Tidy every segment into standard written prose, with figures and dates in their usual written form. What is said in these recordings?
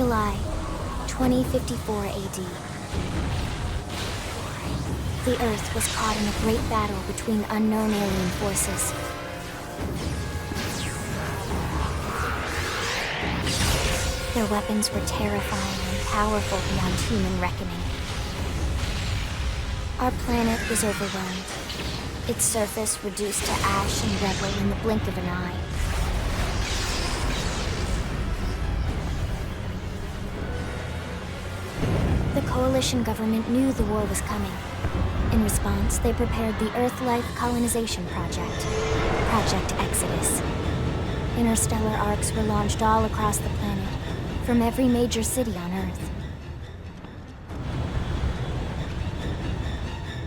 July, 2054 AD. The Earth was caught in a great battle between unknown alien forces. Their weapons were terrifying and powerful beyond human reckoning. Our planet was overwhelmed, its surface reduced to ash and rubble in the blink of an eye. The Coalition government knew the war was coming. In response, they prepared the Earth-Life Colonization Project, Project Exodus. Interstellar arcs were launched all across the planet, from every major city on Earth.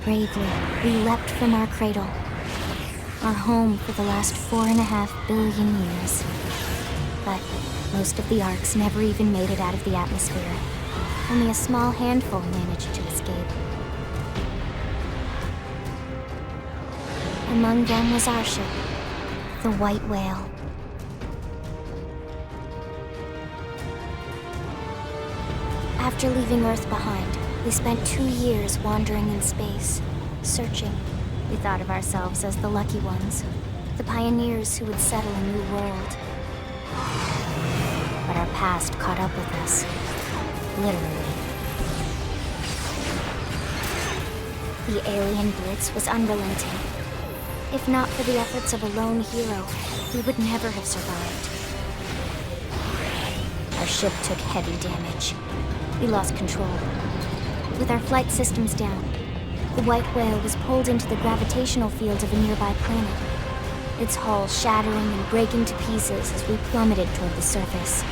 Bravely, we leapt from our cradle, our home for the last 4.5 billion years. But most of the arcs never even made it out of the atmosphere. Only a small handful managed to escape. Among them was our ship, the White Whale. After leaving Earth behind, we spent 2 years wandering in space, searching. We thought of ourselves as the lucky ones, the pioneers who would settle a new world. But our past caught up with us, literally. The alien blitz was unrelenting. If not for the efforts of a lone hero, we would never have survived. Our ship took heavy damage. We lost control. With our flight systems down, the White Whale was pulled into the gravitational field of a nearby planet, its hull shattering and breaking to pieces as we plummeted toward the surface.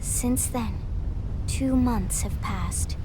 Since then, 2 months have passed.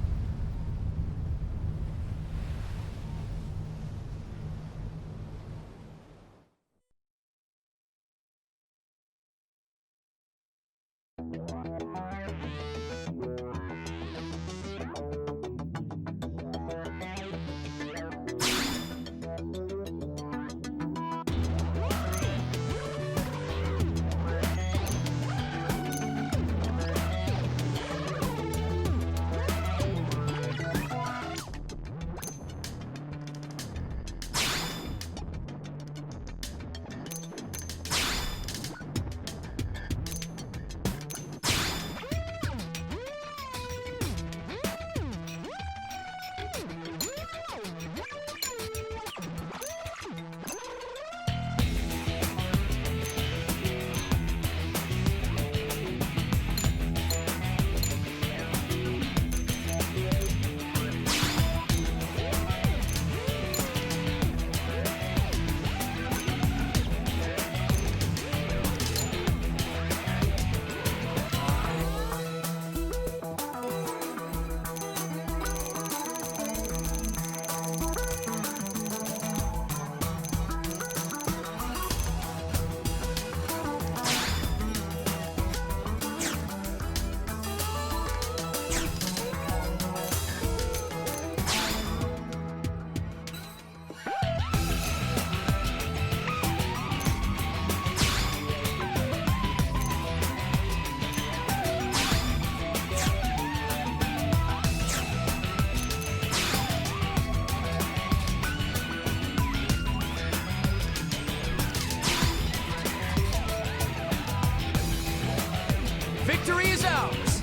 Victory is ours!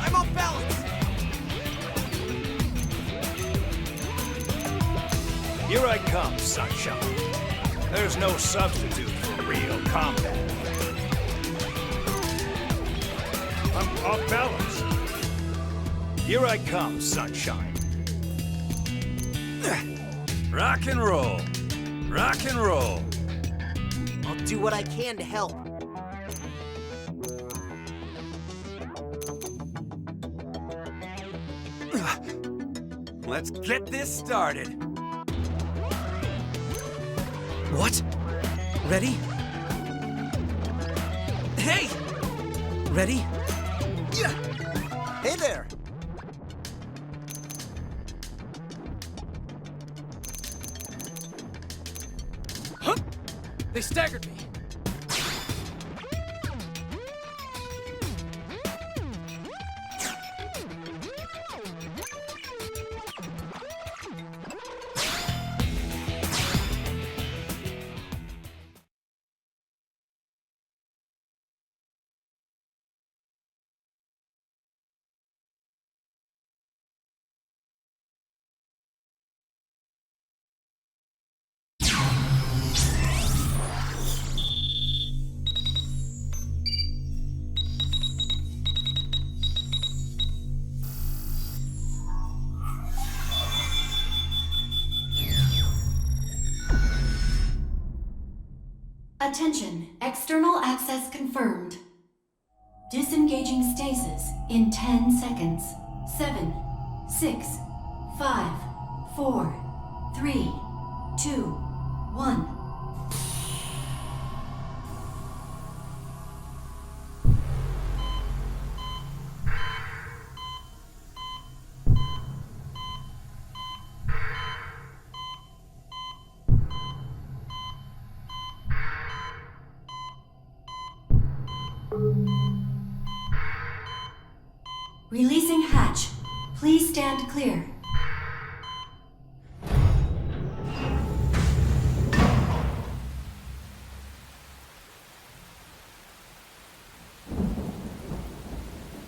I'm off balance! Here I come, sunshine. There's no substitute for real combat. I'm off balance. Here I come, sunshine. Rock and roll. Rock and roll. I'll do what I can to help. Let's get this started. What? Ready? Hey! Ready? Yeah! They staggered me. Attention, external access confirmed. Disengaging stasis in 10 seconds. 7, 6, 5, 4, 3, 2, 1. Releasing hatch. Please stand clear.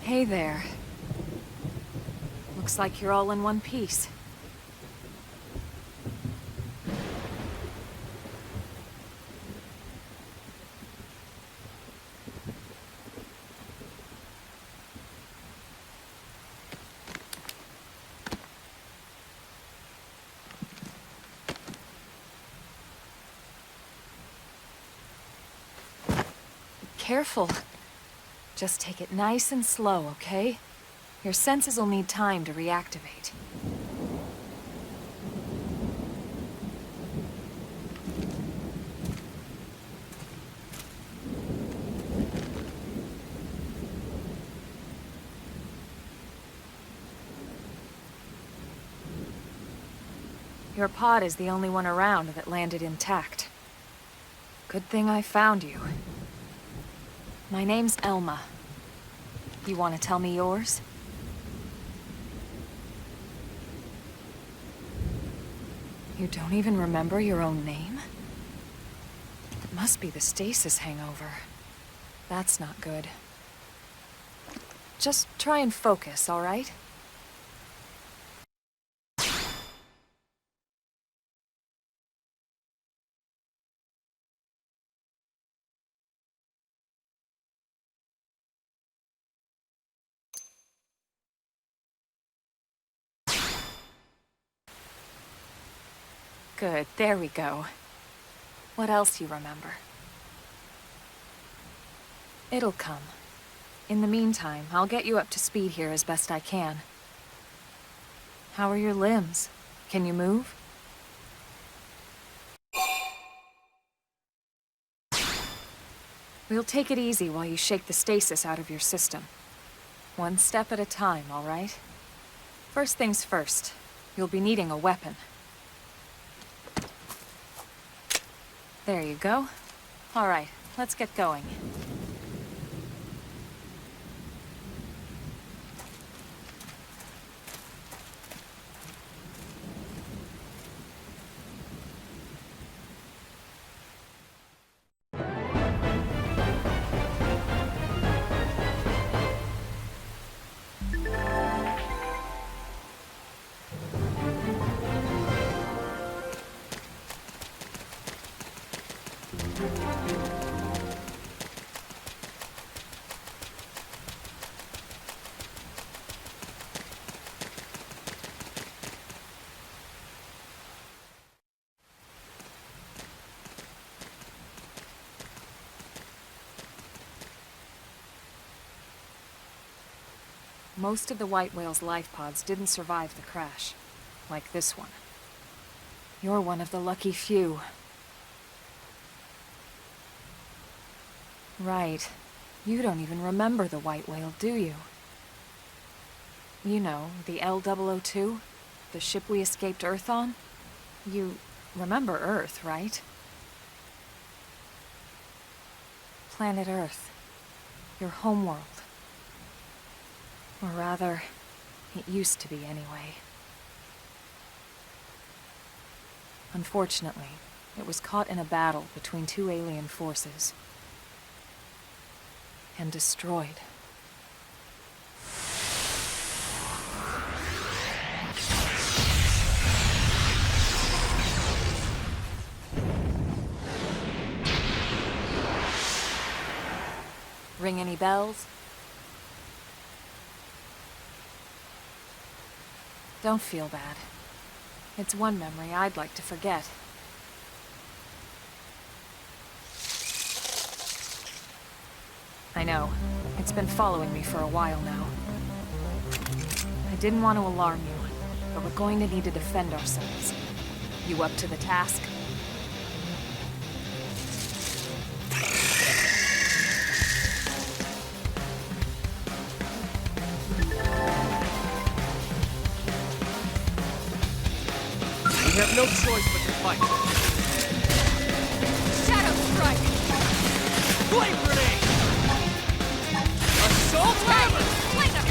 Hey there. Looks like you're all in one piece. Careful. Just take it nice and slow, okay? Your senses will need time to reactivate. Your pod is the only one around that landed intact. Good thing I found you. My name's Elma. You want to tell me yours? You don't even remember your own name? It must be the stasis hangover. That's not good. Just try and focus, all right? Good, there we go. What else you remember? It'll come. In the meantime, I'll get you up to speed here as best I can. How are your limbs? Can you move? We'll take it easy while you shake the stasis out of your system. One step at a time, all right? First things first, you'll be needing a weapon. There you go. All right, let's get going. Most of the white whale's life pods didn't survive the crash, like this one. You're one of the lucky few. Right. You don't even remember the white whale, do you? You know, the L002? The ship we escaped Earth on? You remember Earth, right? planet Earth. Your homeworld. Or rather, it used to be anyway. Unfortunately, it was caught in a battle between two alien forces. And destroyed. Ring any bells? Don't feel bad. It's one memory I'd like to forget. I know. It's been following me for a while now. I didn't want to alarm you, but we're going to need to defend ourselves. You up to the task? We have no choice but to fight. Shadow Strike! Flame grenade! Assault hammer! Fling him!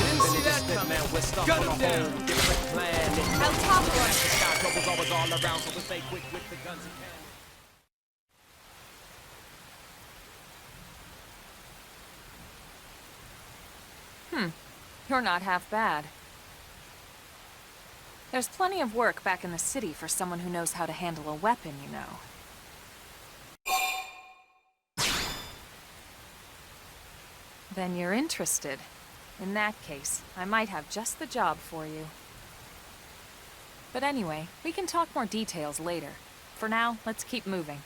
Didn't see that coming. Gun him down! I'll top one! You're not half bad. There's plenty of work back in the city for someone who knows how to handle a weapon, you know. Then you're interested. In that case, I might have just the job for you. But anyway, we can talk more details later. For now, let's keep moving.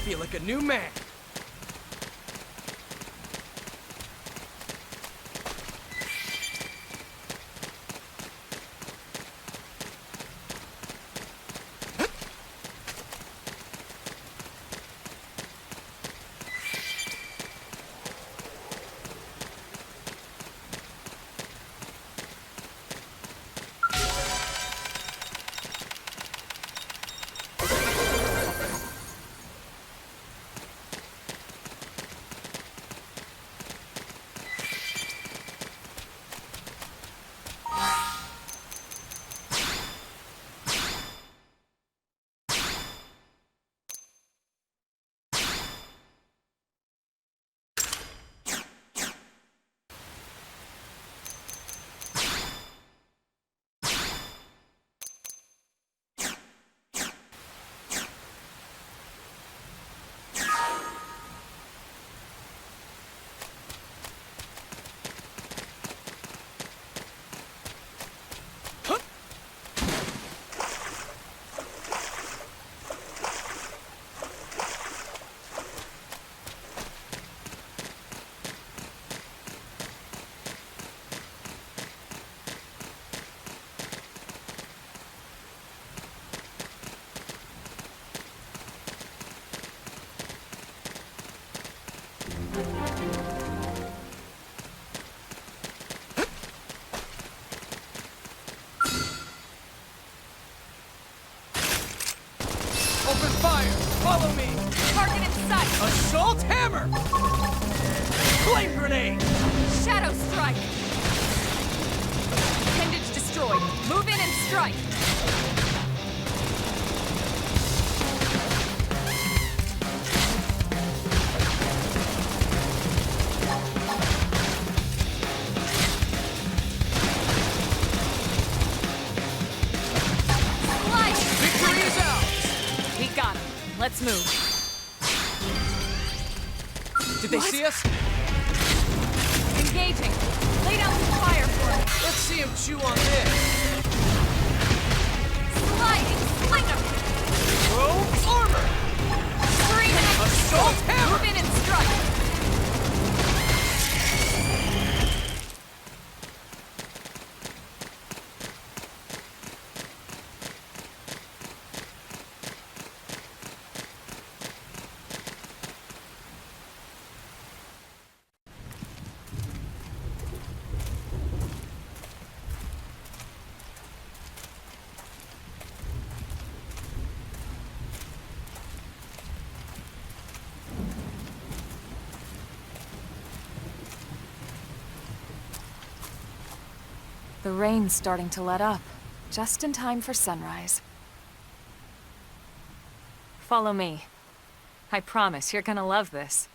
I feel like a new man. Follow me! Target in sight! Assault hammer! Flame grenade! Shadow strike! Appendage destroyed. Move in and strike! Victory is ours! We got him. Let's move. Did they see us? Engaging. Lay down some fire for me. Let's see him chew on this. Sliding slinger. Throw armor! Screaming. Assault hammer! Move in and strike. The rain's starting to let up, just in time for sunrise. Follow me. I promise you're gonna love this.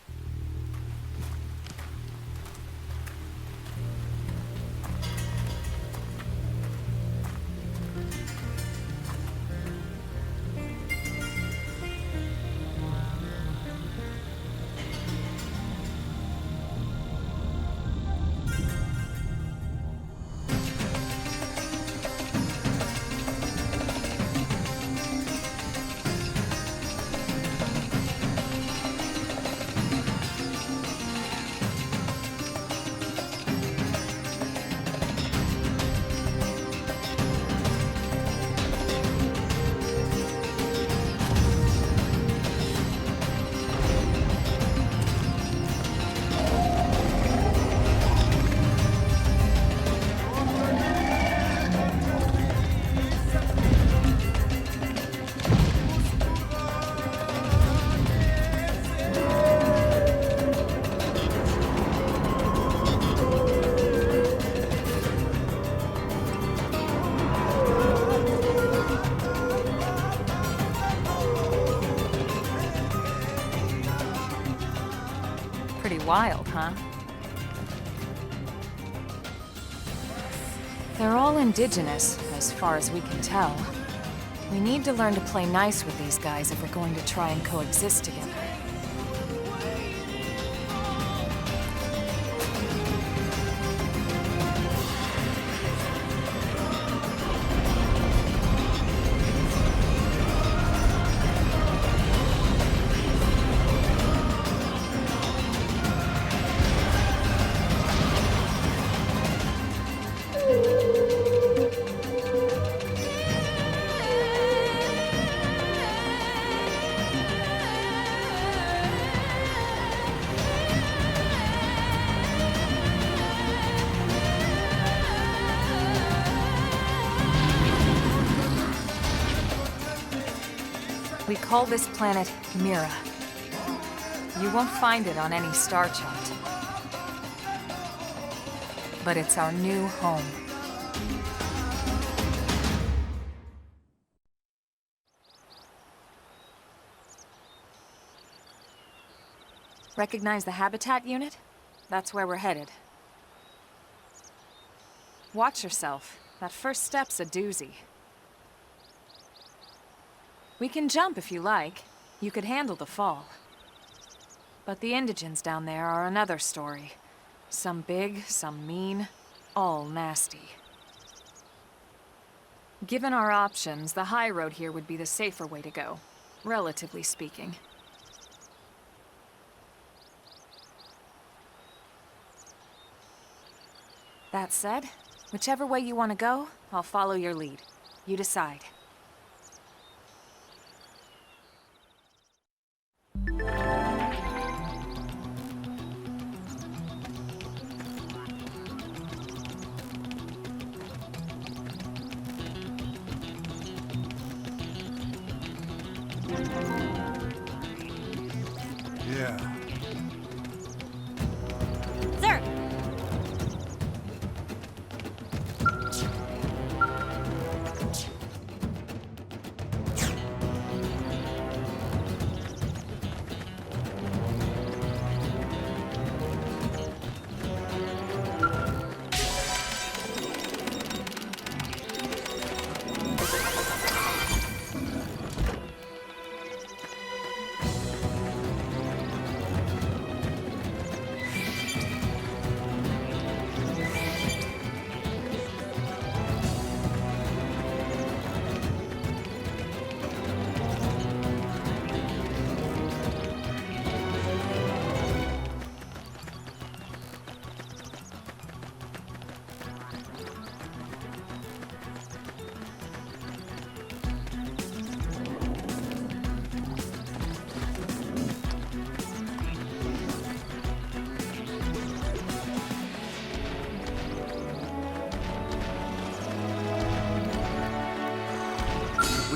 Pretty wild, huh? They're all indigenous, as far as we can tell. We need to learn to play nice with these guys if we're going to try and coexist together. We call this planet Mira. You won't find it on any star chart. But it's our new home. Recognize the habitat unit? That's where we're headed. Watch yourself. That first step's a doozy. We can jump if you like. You could handle the fall. But the indigents down there are another story. Some big, some mean, all nasty. Given our options, the high road here would be the safer way to go, relatively speaking. That said, whichever way you want to go, I'll follow your lead. You decide.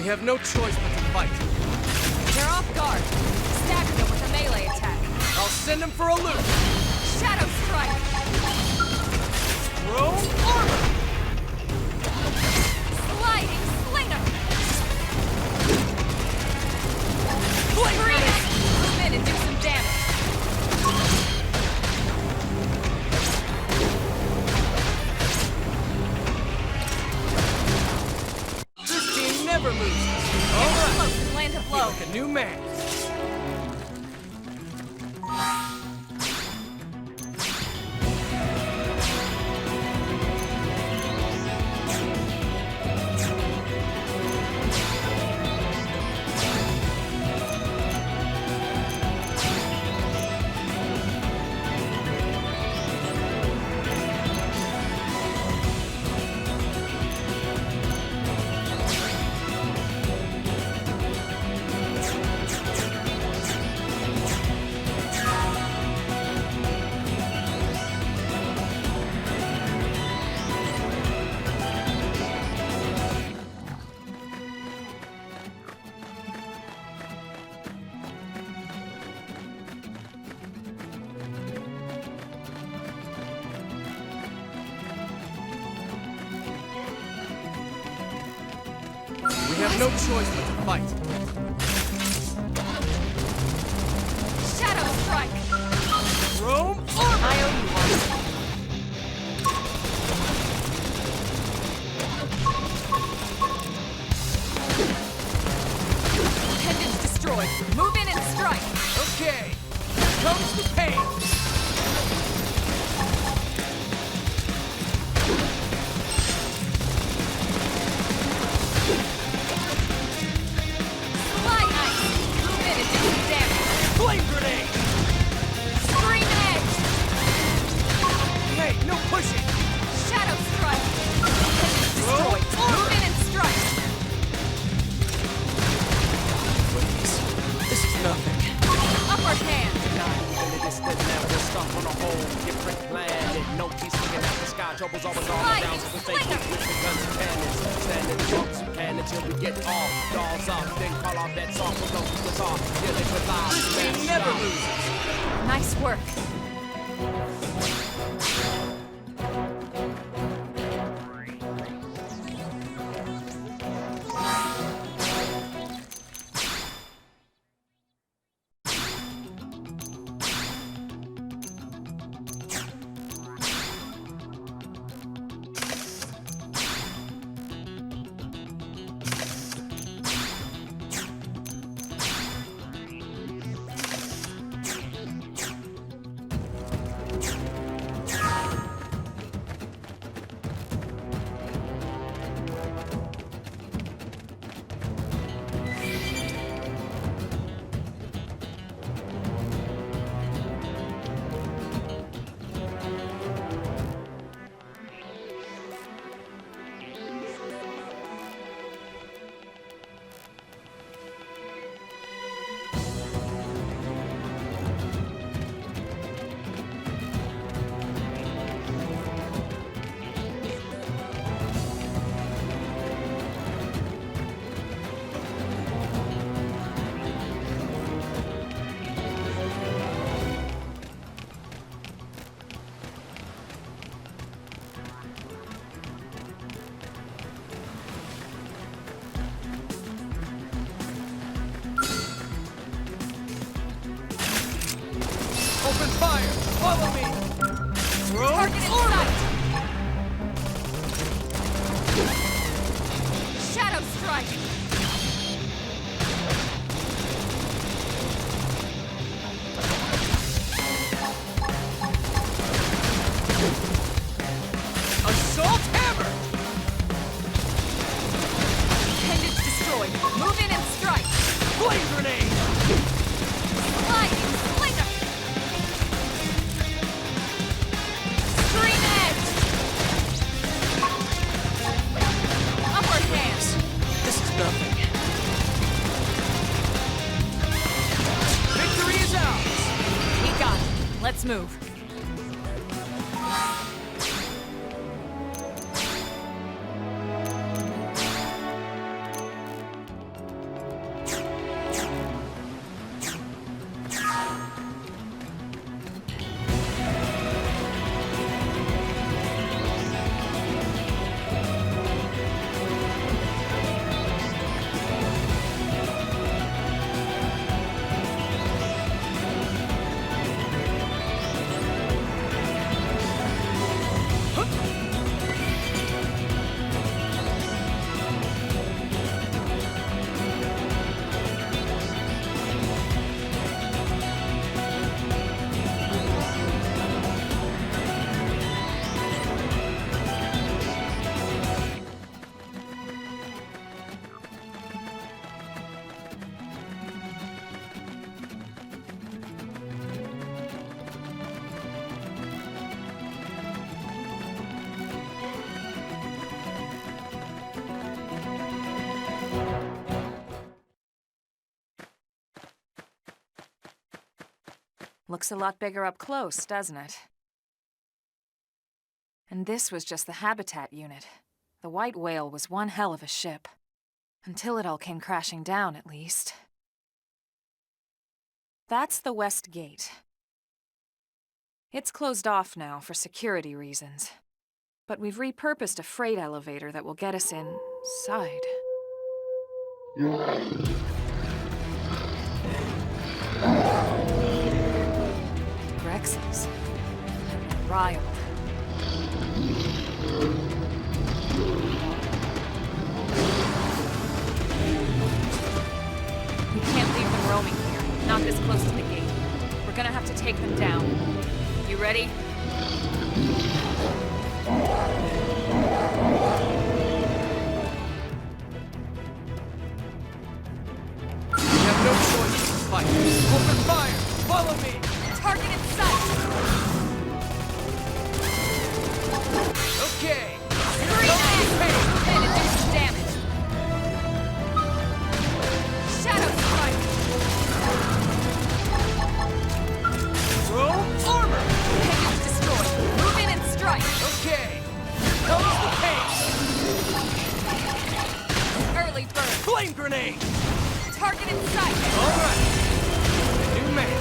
have no choice but to fight. They're off guard. Stagger them with a melee attack. I'll send them for a loop. Shadow Strike! Throw armor! Sliding Slinger! Blade! Move in and do some damage. This team never loses. Get All right. close and land a blow. Like a new man. We have no choice but to fight. Shadow Strike! Rome armor! I owe you one. Pendants destroyed. Move in and strike. Okay, here comes the pain. Slide Ice! Move in and do some damage. Flame grenade! Scream Edge! Hey, no pushing! Shadow Strike! Pendants destroyed. Move in and strike. Please, this is nothing. Upper hand. In the distance, now we're stuck on a whole different planet. No peace looking at the sky, trouble's always all Sliding around. So we stay Slinger. with the guns and cannons. Standing trunks we can until we get off. Dolls up, then call off that song for those who talk. Yeah, they rely. This team never loses. Nice work. Open fire! Follow me! Throw Target in armor! sight. Shadow Strike. Assault hammer! Pendants destroyed. Move in and strike. Flame grenade! Sliding Slinger. Scream Edge. Upper hand. This is nothing. Victory is ours! We got it. Let's move. Looks a lot bigger up close, doesn't it? And this was just the habitat unit. The white whale was one hell of a ship. Until it all came crashing down, at least. That's the west gate. It's closed off now for security reasons. But we've repurposed a freight elevator that will get us inside. Grexes. Riled. We can't leave them roaming here, not this close to the gate. We're gonna have to take them down. You ready? We have no choice but to fight. Open fire! Follow me! Target in sight! Okay! Scream at it! Move in and do some damage! Shadow strike! Throw armor! Hanging's destroyed. Move in and strike! Okay! Here comes the pace! Early bird! Flame grenade! Target in sight! Alright! New man!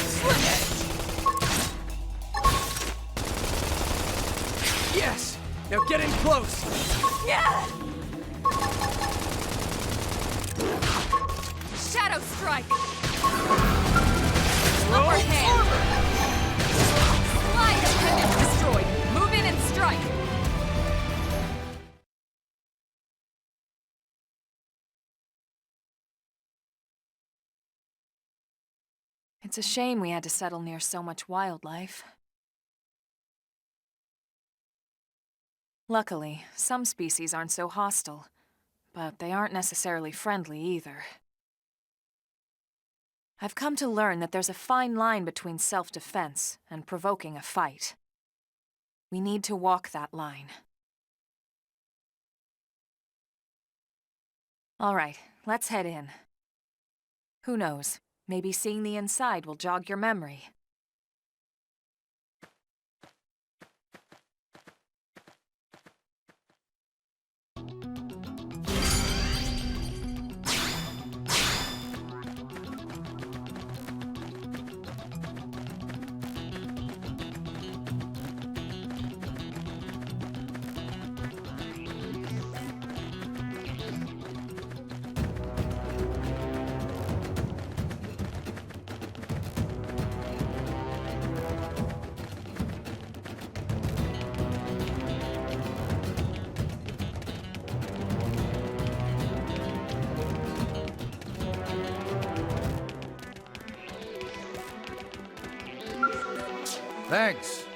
Sling it! Yes! Now get in close! Yeah! Shadow strike! Upper hand! Slide appendage destroyed! Move in and strike! It's a shame we had to settle near so much wildlife. Luckily, some species aren't so hostile, but they aren't necessarily friendly either. I've come to learn that there's a fine line between self-defense and provoking a fight. We need to walk that line. All right, let's head in. Who knows? Maybe seeing the inside will jog your memory. Thanks.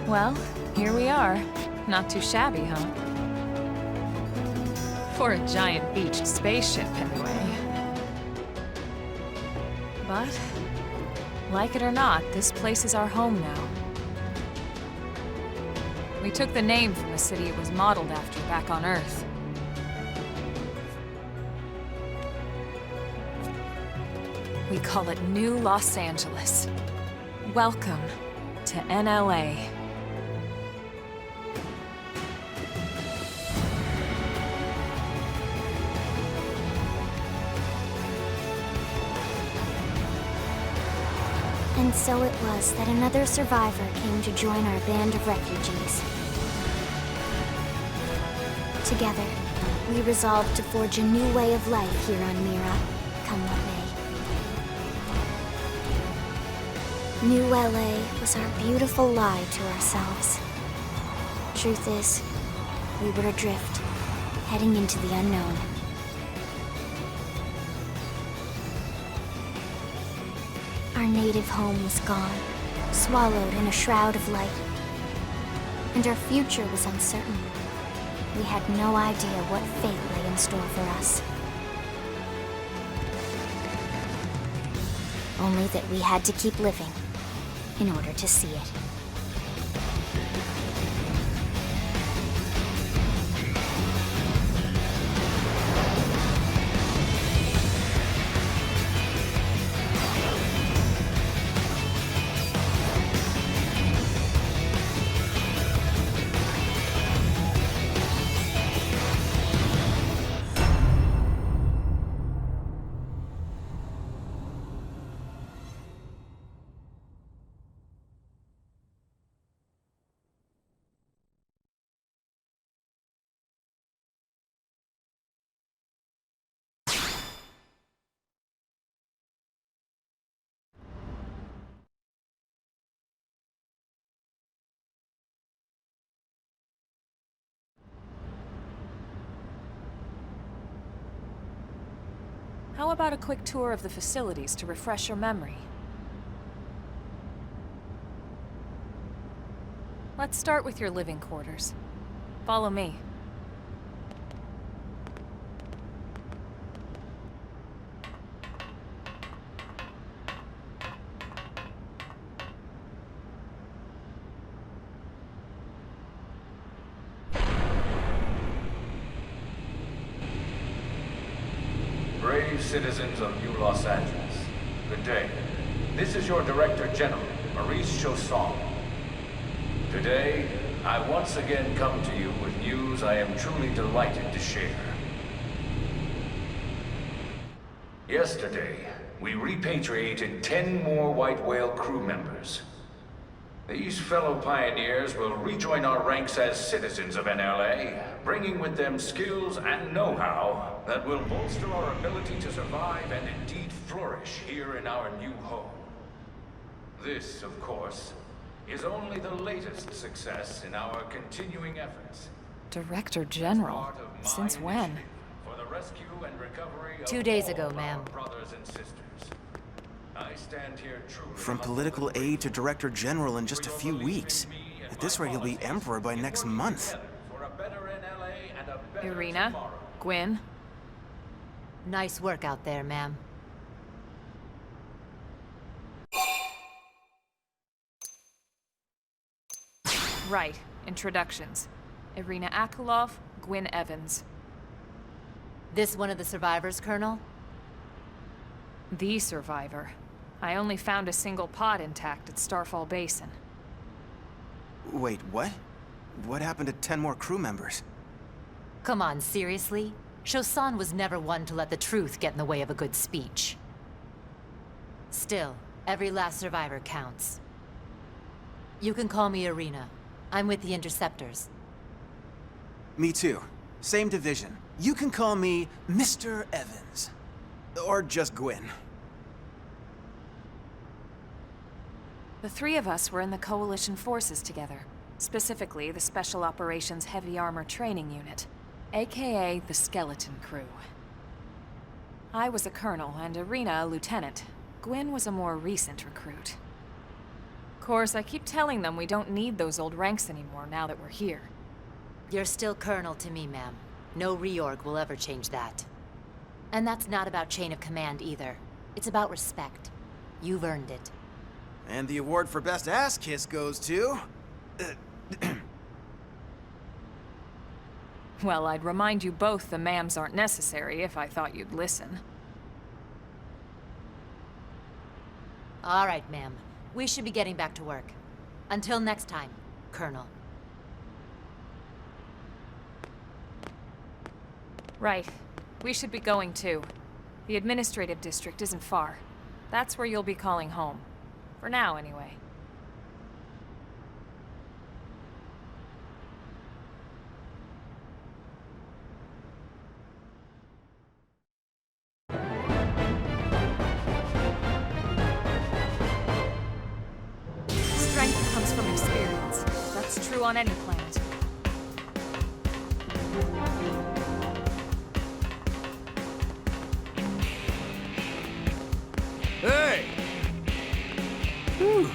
Well, here we are. Not too shabby, huh? For a giant beached spaceship, anyway. But, like it or not, this place is our home now. We took the name from the city it was modeled after back on Earth. We call it New Los Angeles. Welcome to NLA. And so it was that another survivor came to join our band of refugees. Together, we resolved to forge a new way of life here on Mira, come what may. New LA was our beautiful lie to ourselves. Truth is, we were adrift, heading into the unknown. Our native home was gone, swallowed in a shroud of light. And our future was uncertain. We had no idea what fate lay in store for us. Only that we had to keep living in order to see it. How about a quick tour of the facilities to refresh your memory? Let's start with your living quarters. Follow me. Brave citizens of New Los Angeles, good day. This is your Director General, Maurice Chausson. Today, I once again come to you with news I am truly delighted to share. Yesterday, we repatriated 10 more White Whale crew members. These fellow pioneers will rejoin our ranks as citizens of NLA, bringing with them skills and know-how that will bolster our ability to survive and indeed flourish here in our new home. This, of course, is only the latest success in our continuing efforts. Director General? Since when? For the rescue and recovery of 2 days all ago, of ma'am. our brothers and sisters. I stand here truly From political aide to Director General in just a few weeks. At this rate, he'll be Emperor by next month. for a better NLA and a better Irina? tomorrow. Gwyn? Nice work out there, ma'am. Right. Introductions. Irina Akulov, Gwyn Evans. This one of the survivors, Colonel? The survivor. I only found a single pod intact at Starfall Basin. Wait, what? What happened to 10 more crew members? Come on, seriously? Chausson was never one to let the truth get in the way of a good speech. Still, every last survivor counts. You can call me Irina. I'm with the Interceptors. Me too. Same division. You can call me Mr. Evans. Or just Gwyn. The three of us were in the Coalition forces together. Specifically, the Special Operations Heavy Armor Training Unit, aka the Skeleton Crew. I was a colonel and Irina a lieutenant. Gwyn was a more recent recruit. Of course, I keep telling them we don't need those old ranks anymore now that we're here. You're still Colonel to me, ma'am. No reorg will ever change that. And that's not about chain of command either. It's about respect. You've earned it. And the award for best ass kiss goes to... Well, I'd remind you both the ma'ams aren't necessary if I thought you'd listen. All right, ma'am. We should be getting back to work. Until next time, Colonel. Right. We should be going too. The administrative district isn't far. That's where you'll be calling home. For now, anyway. Strength comes from experience. That's true on any planet. Hey! Whew.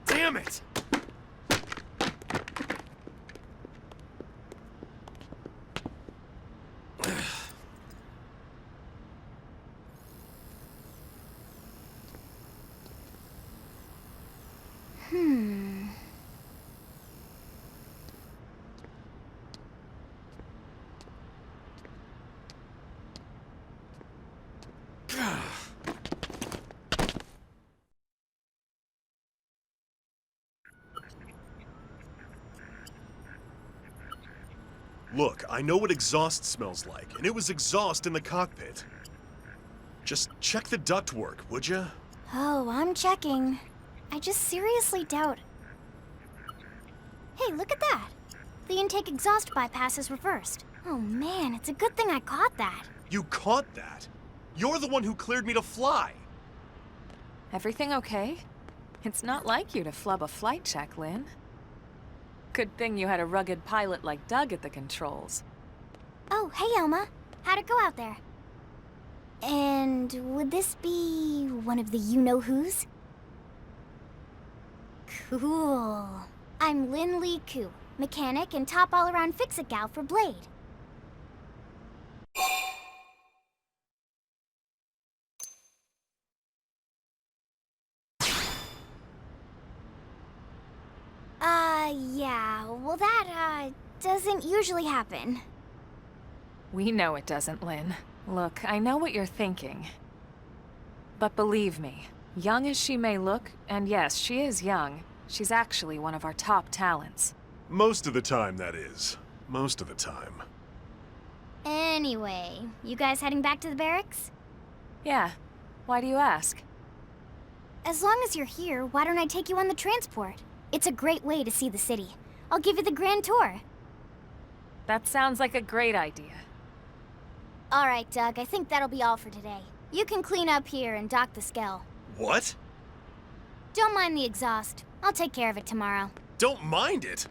Damn it! Look, I know what exhaust smells like, and it was exhaust in the cockpit. Just check the ductwork, would ya? Oh, I'm checking. I just seriously doubt... Hey, look at that! The intake exhaust bypass is reversed. Oh man, it's a good thing I caught that. You caught that? You're the one who cleared me to fly! Everything okay? It's not like you to flub a flight check, Lynn. Good thing you had a rugged pilot like Doug at the controls. Oh, hey Elma. How'd it go out there? And would this be one of the you-know-whos? Cool. I'm Lynn Lee Koo, mechanic and top all-around fix-it gal for Blade. Yeah, well that, doesn't usually happen. We know it doesn't, Lynn. Look, I know what you're thinking. But believe me, young as she may look, and yes, she is young, she's actually one of our top talents. Most of the time, that is. Most of the time. Anyway, you guys heading back to the barracks? Yeah. Why do you ask? As long as you're here, why don't I take you on the transport? It's a great way to see the city. I'll give you the grand tour. That sounds like a great idea. All right, Doug, I think that'll be all for today. You can clean up here and dock the Skell. What? Don't mind the exhaust. I'll take care of it tomorrow. Don't mind it?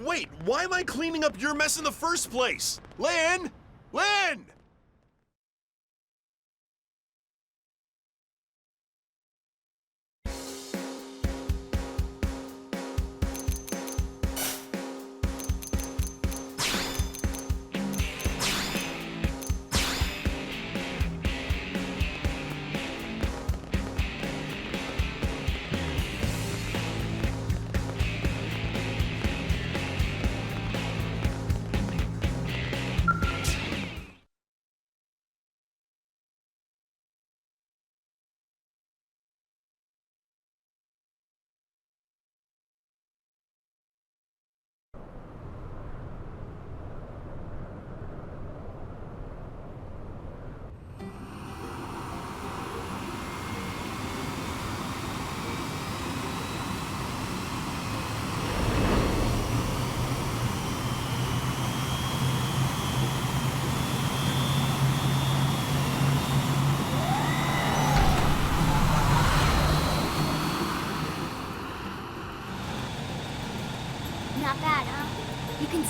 Wait, why am I cleaning up your mess in the first place? Lynn! Lynn!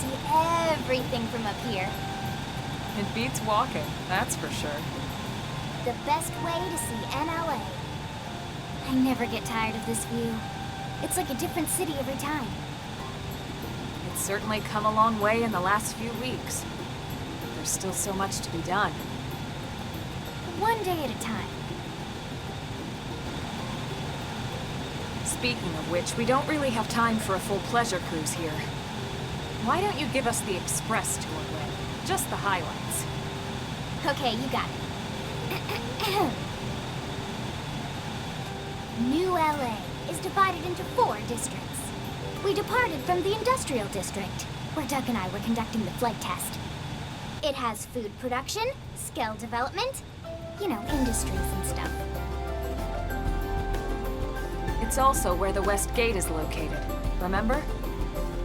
see everything from up here. It beats walking, that's for sure. The best way to see NLA. I never get tired of this view. It's like a different city every time. It's certainly come a long way in the last few weeks. There's still so much to be done. One day at a time. Speaking of which, we don't really have time for a full pleasure cruise here. Why don't you give us the express tour, Lynn? Just the highlights. Okay, you got it. New LA is divided into 4 districts. We departed from the industrial district, where Doug and I were conducting the flight test. It has food production, skill development, you know, industries and stuff. It's also where the West Gate is located, remember?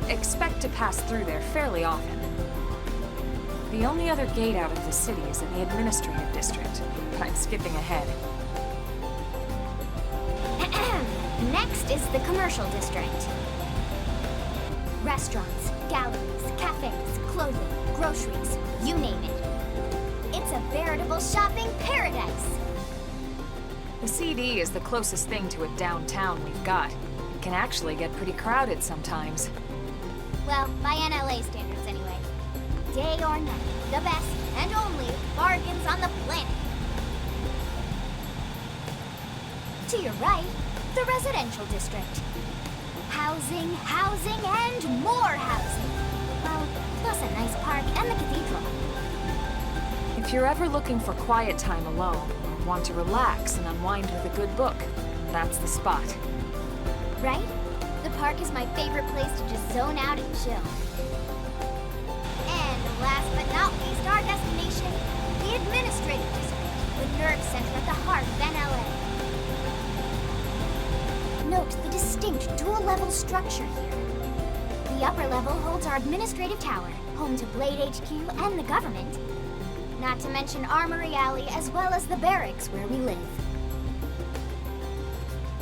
Expect to pass through there fairly often. The only other gate out of the city is in the administrative district, but I'm skipping ahead. Next is the commercial district. Restaurants, galleries, cafes, clothing, groceries, you name it. It's a veritable shopping paradise. The CD is the closest thing to a downtown we've got. It can actually get pretty crowded sometimes. Well, by NLA standards anyway. Day or night, the best and only bargains on the planet. To your right, the residential district. Housing, housing, and more housing. Well, plus a nice park and the cathedral. If you're ever looking for quiet time alone, or want to relax and unwind with a good book, that's the spot. Right? The park is my favorite place to just zone out and chill. And last but not least, our destination, the administrative district, the nerve center at the heart of NLA. Note the distinct dual-level structure here. The upper level holds our administrative tower, home to Blade HQ and the government. Not to mention Armory Alley, as well as the barracks where we live.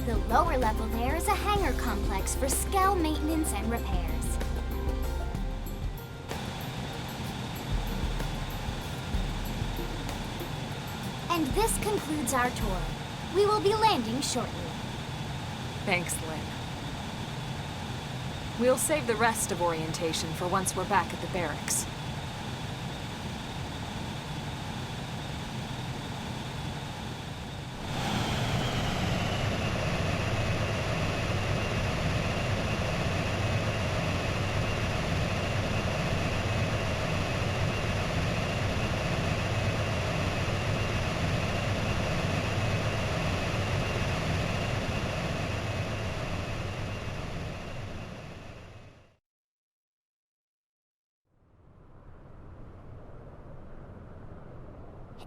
The lower level there is a hangar complex for Skell maintenance and repairs. And this concludes our tour. We will be landing shortly. Thanks, Lynn. We'll save the rest of orientation for once we're back at the barracks.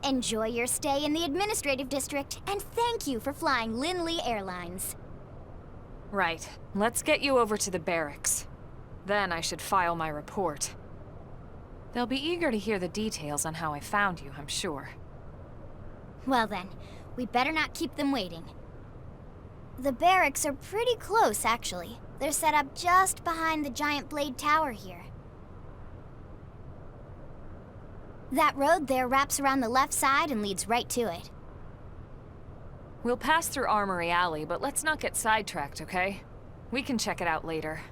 Enjoy your stay in the administrative district, and thank you for flying Lindley Airlines. Right. Let's get you over to the barracks. Then I should file my report. They'll be eager to hear the details on how I found you, I'm sure. Well then, we better not keep them waiting. The barracks are pretty close, actually. They're set up just behind the giant blade tower here. That road there wraps around the left side and leads right to it. We'll pass through Armory Alley, but let's not get sidetracked, okay? We can check it out later.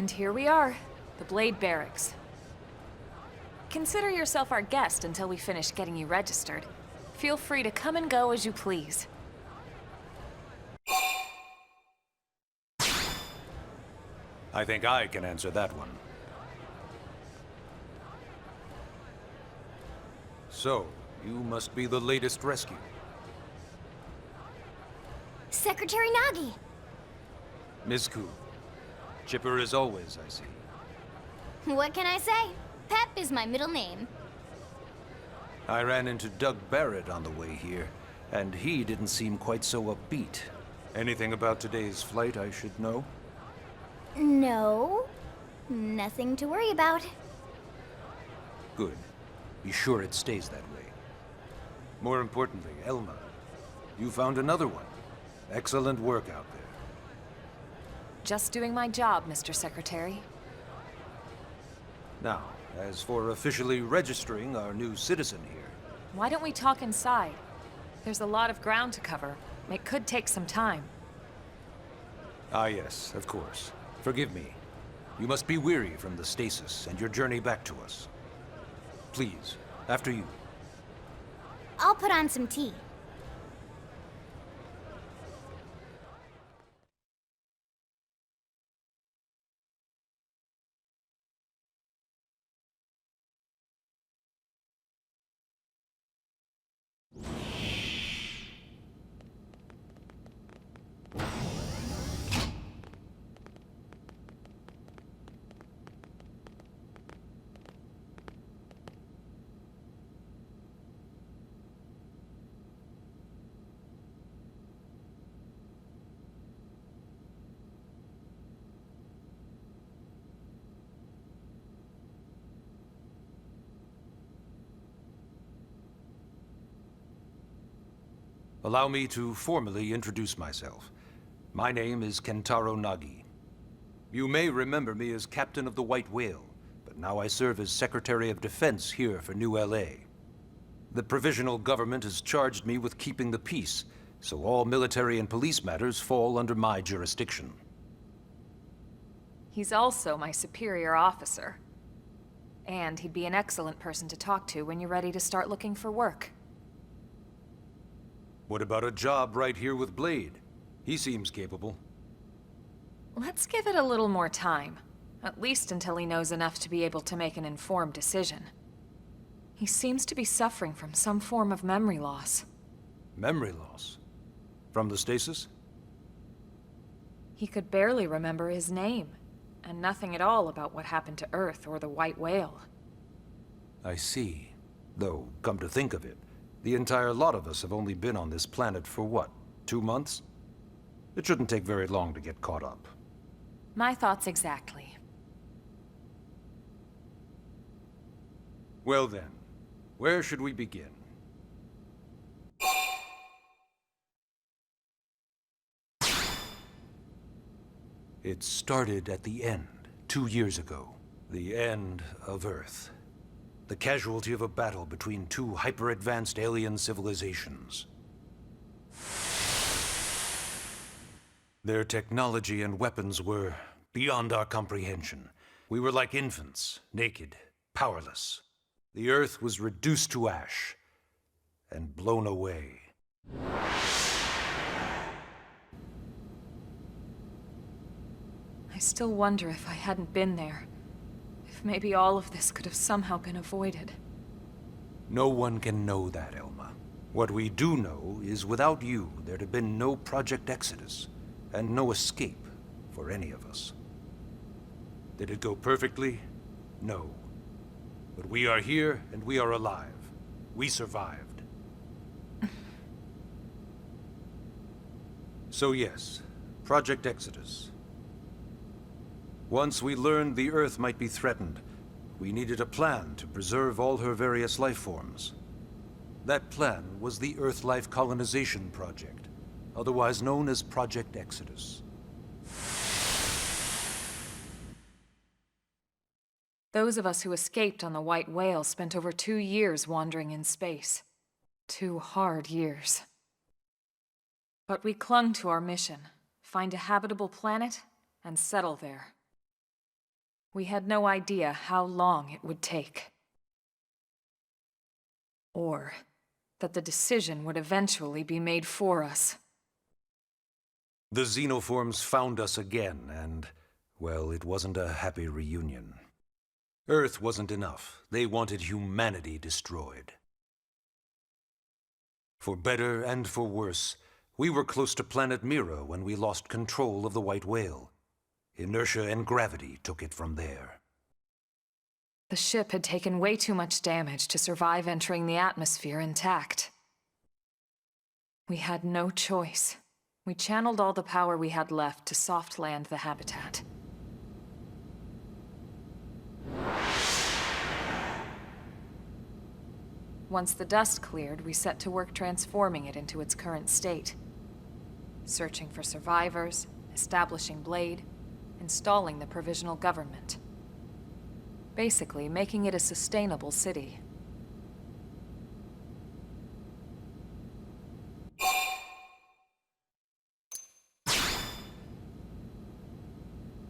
And here we are, the Blade Barracks. Consider yourself our guest until we finish getting you registered. Feel free to come and go as you please. I think I can answer that one. So, you must be the latest rescue. Secretary Nagi! Mizku. Chipper as always, I see. What can I say? Pep is my middle name. I ran into Doug Barrett on the way here, and he didn't seem quite so upbeat. Anything about today's flight I should know? No. Nothing to worry about. Good. Be sure it stays that way. More importantly, Elma, you found another one. Excellent work out there. Just doing my job, Mr. Secretary. Now, as for officially registering our new citizen here... Why don't we talk inside? There's a lot of ground to cover. It could take some time. Ah yes, of course. Forgive me. You must be weary from the stasis and your journey back to us. Please, after you. I'll put on some tea. Allow me to formally introduce myself. My name is Kentaro Nagi. You may remember me as Captain of the White Whale, but now I serve as Secretary of Defense here for New LA. The provisional government has charged me with keeping the peace, so all military and police matters fall under my jurisdiction. He's also my superior officer. And he'd be an excellent person to talk to when you're ready to start looking for work. What about a job right here with Blade? He seems capable. Let's give it a little more time. At least until he knows enough to be able to make an informed decision. He seems to be suffering from some form of memory loss. Memory loss? From the stasis? He could barely remember his name, and nothing at all about what happened to Earth or the White Whale. I see. Though, come to think of it, the entire lot of us have only been on this planet for what, 2 months? It shouldn't take very long to get caught up. My thoughts exactly. Well then, where should we begin? It started at the end, 2 years ago. The end of Earth. The casualty of a battle between two hyper-advanced alien civilizations. Their technology and weapons were beyond our comprehension. We were like infants, naked, powerless. The Earth was reduced to ash and blown away. I still wonder if I hadn't been there. If maybe all of this could have somehow been avoided. No one can know that, Elma. What we do know is without you, there'd have been no Project Exodus, and no escape for any of us. Did it go perfectly? No. But we are here, and we are alive. We survived. So yes, Project Exodus. Once we learned the Earth might be threatened, we needed a plan to preserve all her various life forms. That plan was the Earth-Life Colonization Project, otherwise known as Project Exodus. Those of us who escaped on the White Whale spent over 2 years wandering in space. 2 hard years. But we clung to our mission, find a habitable planet and settle there. We had no idea how long it would take. Or that the decision would eventually be made for us. The xenoforms found us again, and, well, it wasn't a happy reunion. Earth wasn't enough. They wanted humanity destroyed. For better and for worse, we were close to planet Mira when we lost control of the White Whale. Inertia and gravity took it from there. The ship had taken way too much damage to survive entering the atmosphere intact. We had no choice. We channeled all the power we had left to soft land the habitat. Once the dust cleared, we set to work transforming it into its current state. Searching for survivors, establishing Blade, installing the provisional government. Basically, making it a sustainable city.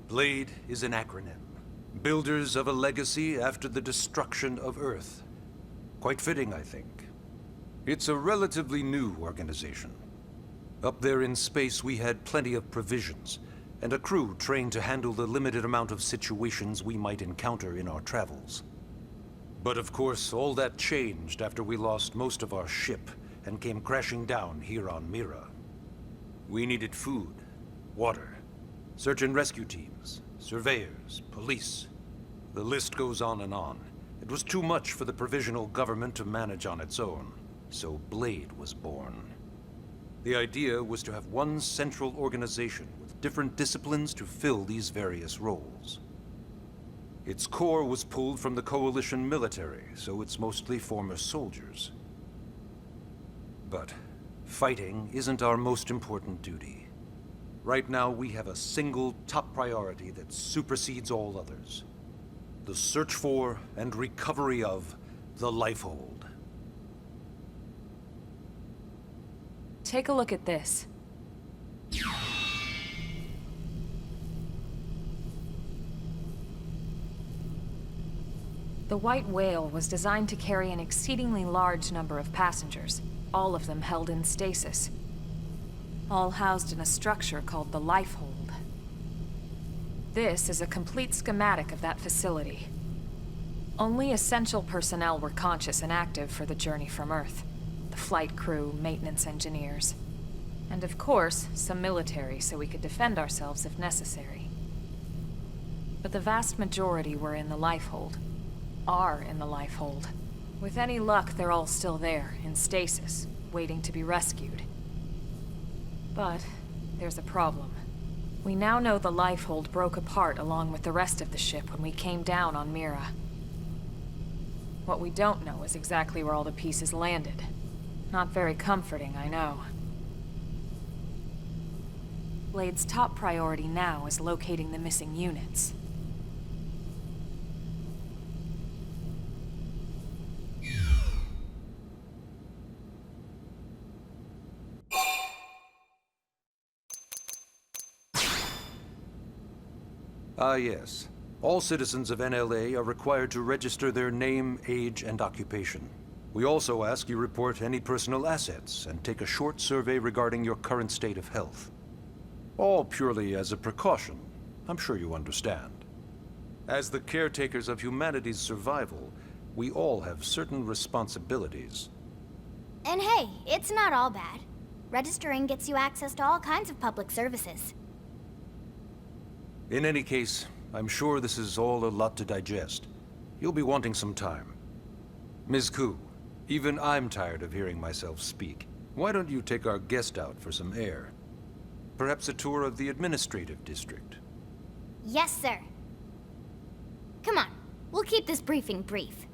Blade is an acronym. Builders of a legacy after the destruction of Earth. Quite fitting, I think. It's a relatively new organization. Up there in space, we had plenty of provisions, and a crew trained to handle the limited amount of situations we might encounter in our travels. But of course, all that changed after we lost most of our ship and came crashing down here on Mira. We needed food, water, search and rescue teams, surveyors, police. The list goes on and on. It was too much for the provisional government to manage on its own, so Blade was born. The idea was to have one central organization with different disciplines to fill these various roles. Its core was pulled from the Coalition military, so it's mostly former soldiers. But fighting isn't our most important duty. Right now, we have a single top priority that supersedes all others. The search for and recovery of the Lifehold. Take a look at this. The White Whale was designed to carry an exceedingly large number of passengers, all of them held in stasis. All housed in a structure called the Lifehold. This is a complete schematic of that facility. Only essential personnel were conscious and active for the journey from Earth. The flight crew, maintenance engineers. And of course, some military so we could defend ourselves if necessary. But the vast majority were in the Lifehold. Are in the Lifehold. With any luck, they're all still there, in stasis, waiting to be rescued. But there's a problem. We now know the Lifehold broke apart along with the rest of the ship when we came down on Mira. What we don't know is exactly where all the pieces landed. Not very comforting, I know. Blade's top priority now is locating the missing units. Ah, yes. All citizens of NLA are required to register their name, age, and occupation. We also ask you report any personal assets and take a short survey regarding your current state of health. All purely as a precaution. I'm sure you understand. As the caretakers of humanity's survival, we all have certain responsibilities. And hey, it's not all bad. Registering gets you access to all kinds of public services. In any case, I'm sure this is all a lot to digest. You'll be wanting some time. Ms. Koo, even I'm tired of hearing myself speak. Why don't you take our guest out for some air? Perhaps a tour of the administrative district. Yes, sir. Come on, we'll keep this briefing brief.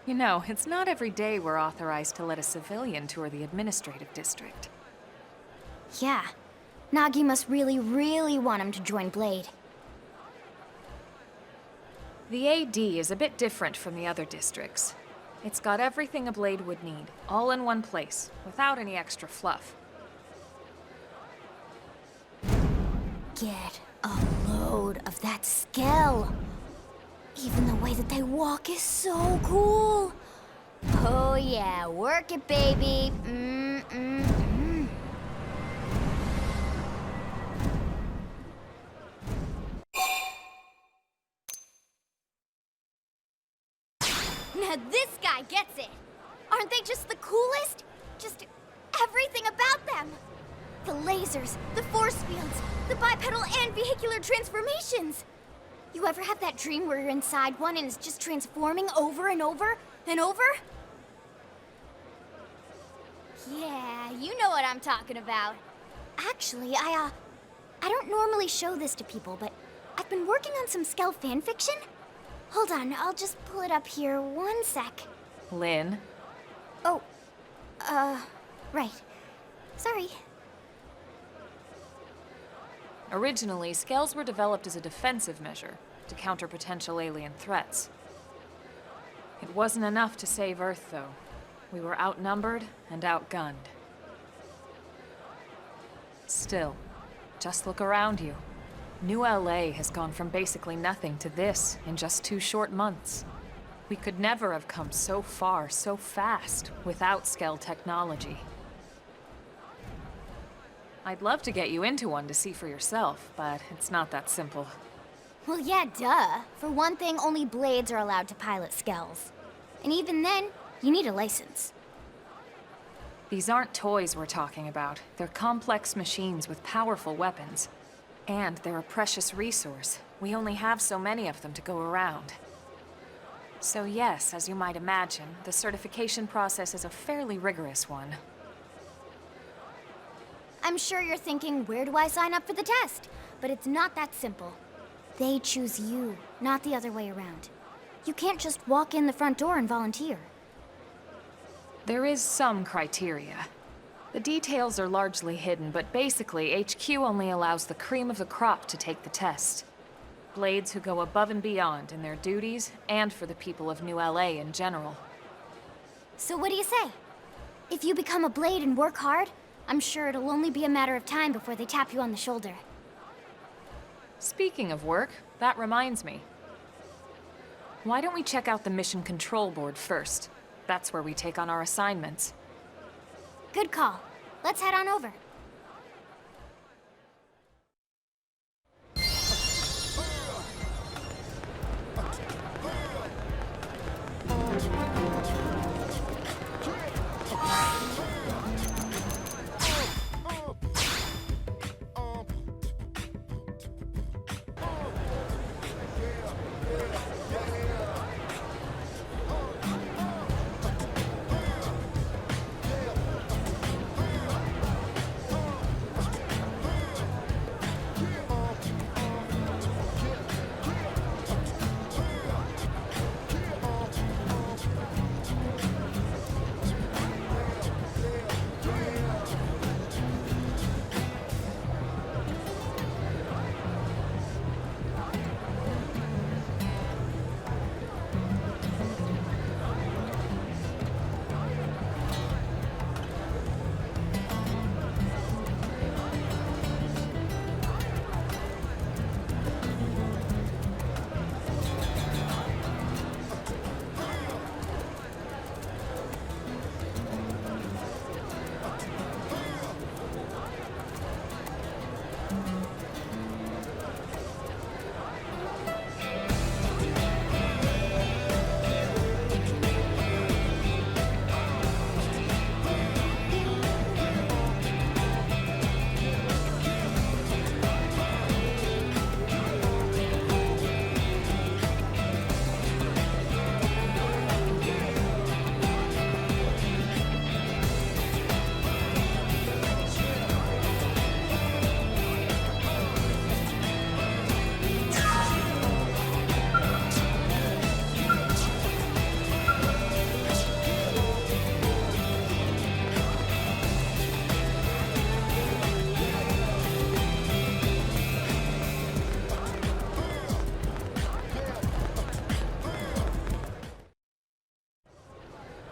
You know, it's not every day we're authorized to let a civilian tour the administrative district. Yeah. Nagi must really want him to join Blade. The AD is a bit different from the other districts. It's got everything a Blade would need, all in one place, without any extra fluff. Get a load of that scale. Even the way that they walk is so cool. Oh yeah, work it, baby. Now this guy gets it. Aren't they just the coolest? Just everything about them. The lasers, the force fields, the bipedal and vehicular transformations. You ever have that dream where you're inside one and it's just transforming over and over and over? Yeah, you know what I'm talking about. Actually, I don't normally show this to people, but I've been working on some Skell fanfiction. Hold on, I'll just pull it up here 1 sec. Lynn? Oh, right. Sorry. Originally, scales were developed as a defensive measure to counter potential alien threats. It wasn't enough to save Earth, though. We were outnumbered and outgunned. Still, just look around you. New LA has gone from basically nothing to this in just 2 short months. We could never have come so far, so fast, without Skell technology. I'd love to get you into one to see for yourself, but it's not that simple. Well, yeah, duh. For one thing, only Blades are allowed to pilot Skells. And even then, you need a license. These aren't toys we're talking about. They're complex machines with powerful weapons. And they're a precious resource. We only have so many of them to go around. So yes, as you might imagine, the certification process is a fairly rigorous one. I'm sure you're thinking, where do I sign up for the test? But it's not that simple. They choose you, not the other way around. You can't just walk in the front door and volunteer. There is some criteria. The details are largely hidden, but basically, HQ only allows the cream of the crop to take the test. Blades who go above and beyond in their duties, and for the people of New LA in general. So what do you say? If you become a Blade and work hard, I'm sure it'll only be a matter of time before they tap you on the shoulder. Speaking of work, that reminds me. Why don't we check out the Mission Control Board first? That's where we take on our assignments. Good call. Let's head on over.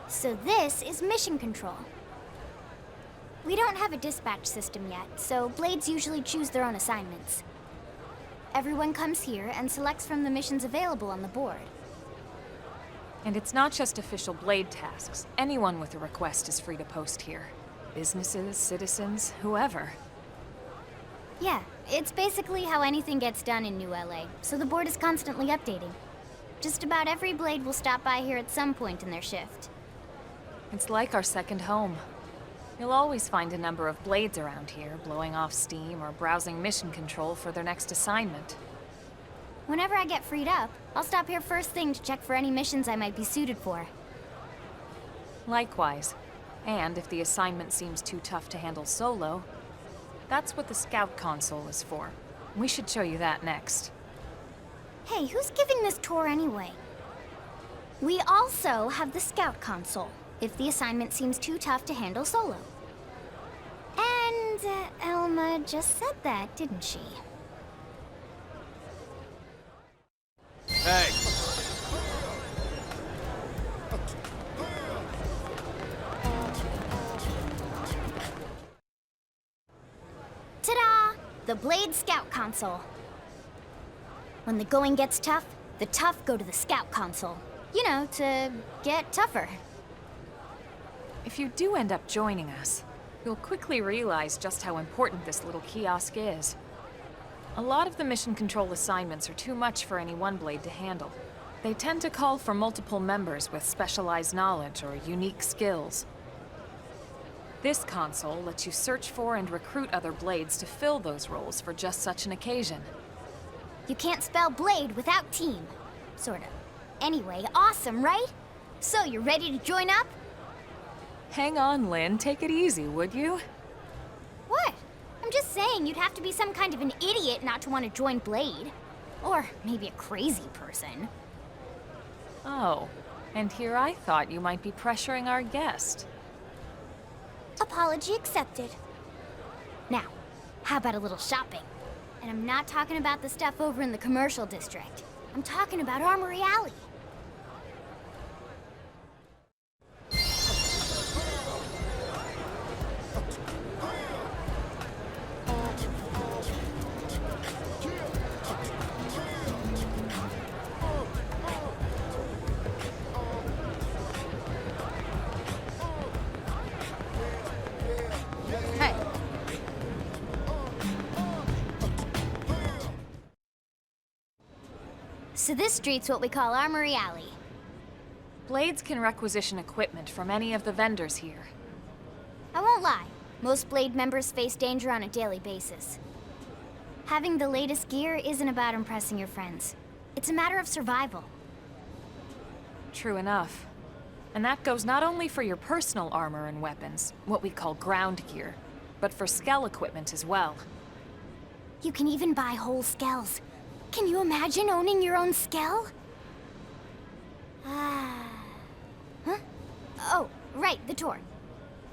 So this is Mission Control. We don't have a dispatch system yet, so Blades usually choose their own assignments. Everyone comes here and selects from the missions available on the board. And it's not just official Blade tasks. Anyone with a request is free to post here. Businesses, citizens, whoever. Yeah, it's basically how anything gets done in New LA, so the board is constantly updating. Just about every Blade will stop by here at some point in their shift. It's like our second home. You'll always find a number of Blades around here, blowing off steam or browsing mission control for their next assignment. Whenever I get freed up, I'll stop here first thing to check for any missions I might be suited for. Likewise. And if the assignment seems too tough to handle solo, that's what the Scout Console is for. We should show you that next. Hey, who's giving this tour anyway? We also have the Scout Console, if the assignment seems too tough to handle solo. And Elma just said that, didn't she? Hey! Ta-da! The Blade Scout Console. When the going gets tough, the tough go to the Scout Console. You know, to get tougher. If you do end up joining us, you'll quickly realize just how important this little kiosk is. A lot of the mission control assignments are too much for any one Blade to handle. They tend to call for multiple members with specialized knowledge or unique skills. This console lets you search for and recruit other Blades to fill those roles for just such an occasion. You can't spell Blade without team. Sort of. Anyway, awesome, right? So, you ready to join up? Hang on, Lynn. Take it easy, would you? What? I'm just saying you'd have to be some kind of an idiot not to want to join Blade. Or maybe a crazy person. Oh, and here I thought you might be pressuring our guest. Apology accepted. Now, how about a little shopping? And I'm not talking about the stuff over in the commercial district. I'm talking about Armory Alley. So this street's what we call Armory Alley. Blades can requisition equipment from any of the vendors here. I won't lie, most Blade members face danger on a daily basis. Having the latest gear isn't about impressing your friends. It's a matter of survival. True enough. And that goes not only for your personal armor and weapons, what we call ground gear, but for skell equipment as well. You can even buy whole skells. Can you imagine owning your own skell? Huh? Oh, right, the tour.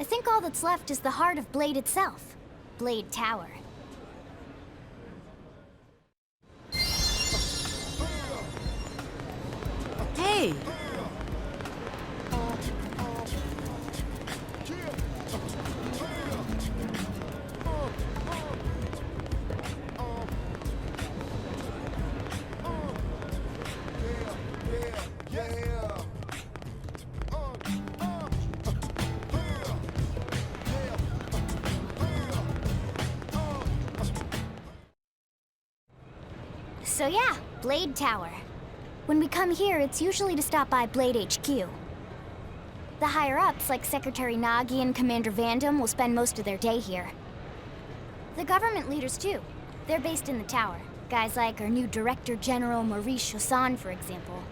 I think all that's left is the heart of Blade itself. Blade Tower. Hey! So yeah, Blade Tower. When we come here, it's usually to stop by Blade HQ. The higher-ups, like Secretary Nagi and Commander Vandam, will spend most of their day here. The government leaders, too. They're based in the tower. Guys like our new Director General Maurice Chassan, for example.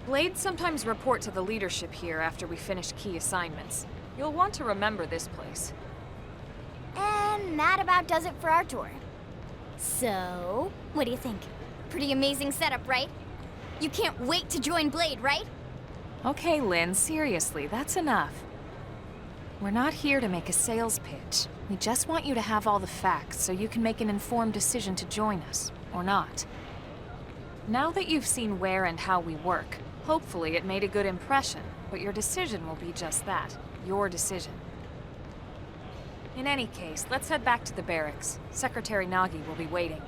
Blades sometimes report to the leadership here after we finish key assignments. You'll want to remember this place. And that about does it for our tour. So, what do you think? Pretty amazing setup, right? You can't wait to join Blade, right? Okay, Lynn, seriously, that's enough. We're not here to make a sales pitch. We just want you to have all the facts so you can make an informed decision to join us, or not. Now that you've seen where and how we work, hopefully it made a good impression, but your decision will be just that, your decision. In any case, let's head back to the barracks. Secretary Nagi will be waiting.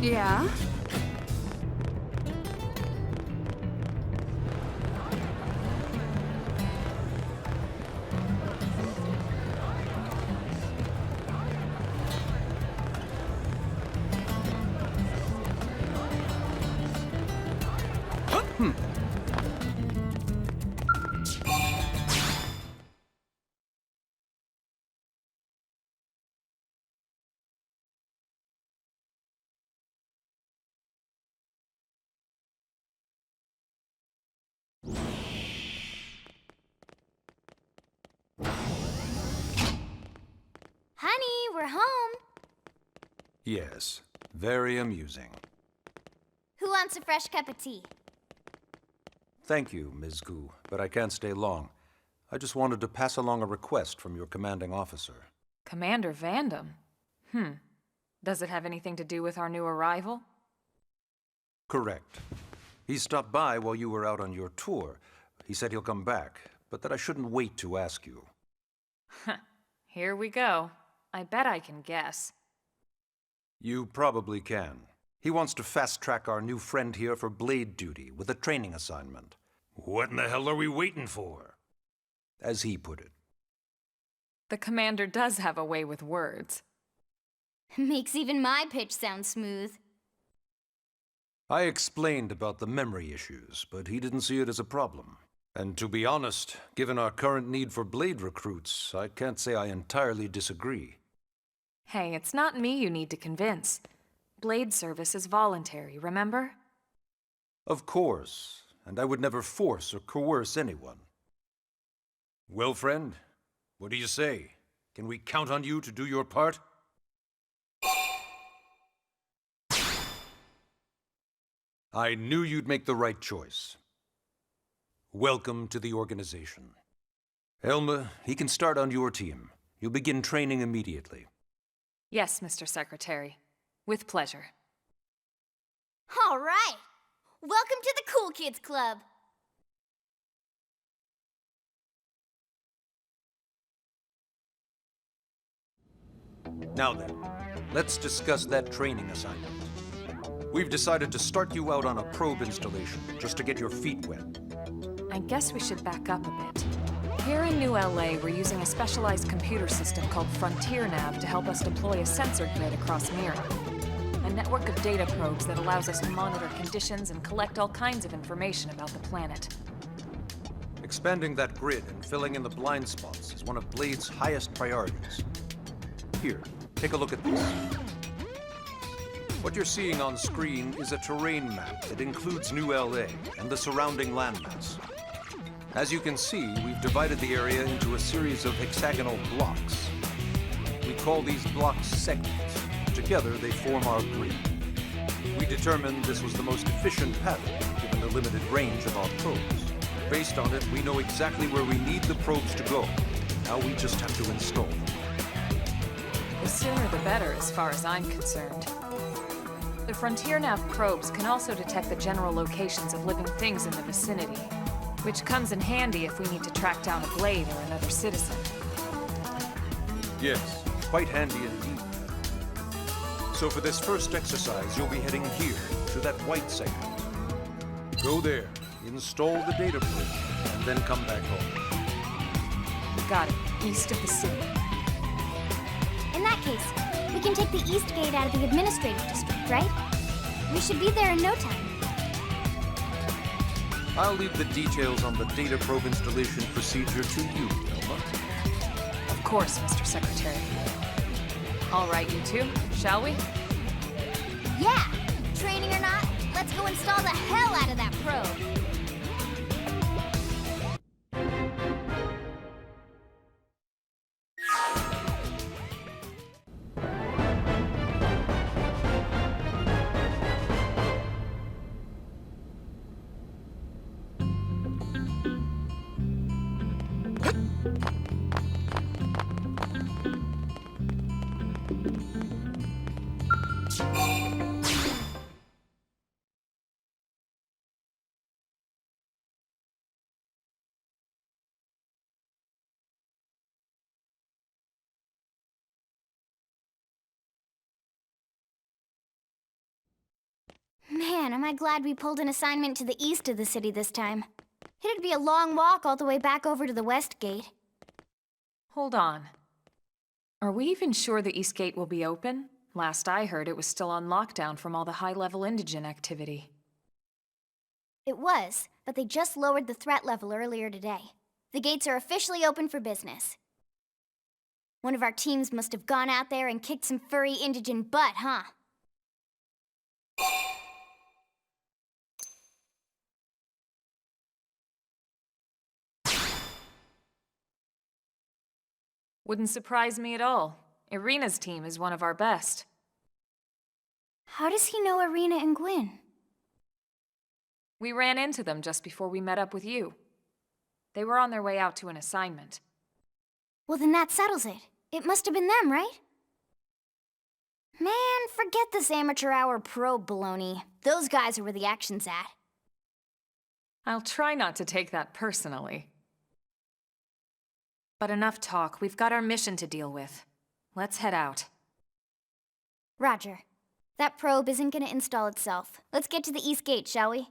Yeah? Honey, we're home. Yes, very amusing. Who wants a fresh cup of tea? Thank you, Ms. Gu, but I can't stay long. I just wanted to pass along a request from your commanding officer. Commander Vandam? Does it have anything to do with our new arrival? Correct. He stopped by while you were out on your tour. He said he'll come back, but that I shouldn't wait to ask you. Here we go. I bet I can guess. You probably can. He wants to fast-track our new friend here for blade duty with a training assignment. What in the hell are we waiting for? As he put it. The commander does have a way with words. Makes even my pitch sound smooth. I explained about the memory issues, but he didn't see it as a problem. And to be honest, given our current need for blade recruits, I can't say I entirely disagree. Hey, it's not me you need to convince. Blade service is voluntary, remember? Of course, and I would never force or coerce anyone. Well, friend, what do you say? Can we count on you to do your part? I knew you'd make the right choice. Welcome to the organization. Elma, he can start on your team. You'll begin training immediately. Yes, Mr. Secretary. With pleasure. All right! Welcome to the Cool Kids Club! Now then, let's discuss that training assignment. We've decided to start you out on a probe installation, just to get your feet wet. I guess we should back up a bit. Here in New LA, we're using a specialized computer system called Frontier Nav to help us deploy a sensor grid across Mira. A network of data probes that allows us to monitor conditions and collect all kinds of information about the planet. Expanding that grid and filling in the blind spots is one of Blade's highest priorities. Here, take a look at this. What you're seeing on screen is a terrain map that includes New LA and the surrounding landmass. As you can see, we've divided the area into a series of hexagonal blocks. We call these blocks segments. Together, they form our grid. We determined this was the most efficient pattern, given the limited range of our probes. Based on it, we know exactly where we need the probes to go. Now we just have to install them. The sooner the better, as far as I'm concerned. The Frontier Nav probes can also detect the general locations of living things in the vicinity, which comes in handy if we need to track down a blade or another citizen. Yes, quite handy indeed. So for this first exercise, you'll be heading here, to that white segment. Go there, install the data probe, and then come back home. Got it. East of the city. In that case, we can take the east gate out of the administrative district, right? We should be there in no time. I'll leave the details on the data probe installation procedure to you, Elma. Of course, Mr. Secretary. All right, you two, shall we? Yeah! Training or not, let's go install the hell out of that probe! Man, am I glad we pulled an assignment to the east of the city this time. It'd be a long walk all the way back over to the west gate. Hold on. Are we even sure the East Gate will be open? Last I heard, it was still on lockdown from all the high-level indigen activity. It was, but they just lowered the threat level earlier today. The gates are officially open for business. One of our teams must have gone out there and kicked some furry indigen butt, huh? Wouldn't surprise me at all. Irina's team is one of our best. How does he know Irina and Gwyn? We ran into them just before we met up with you. They were on their way out to an assignment. Well, then that settles it. It must have been them, right? Man, forget this amateur hour probe baloney. Those guys are where the action's at. I'll try not to take that personally. But enough talk. We've got our mission to deal with. Let's head out. Roger. That probe isn't gonna install itself. Let's get to the East Gate, shall we?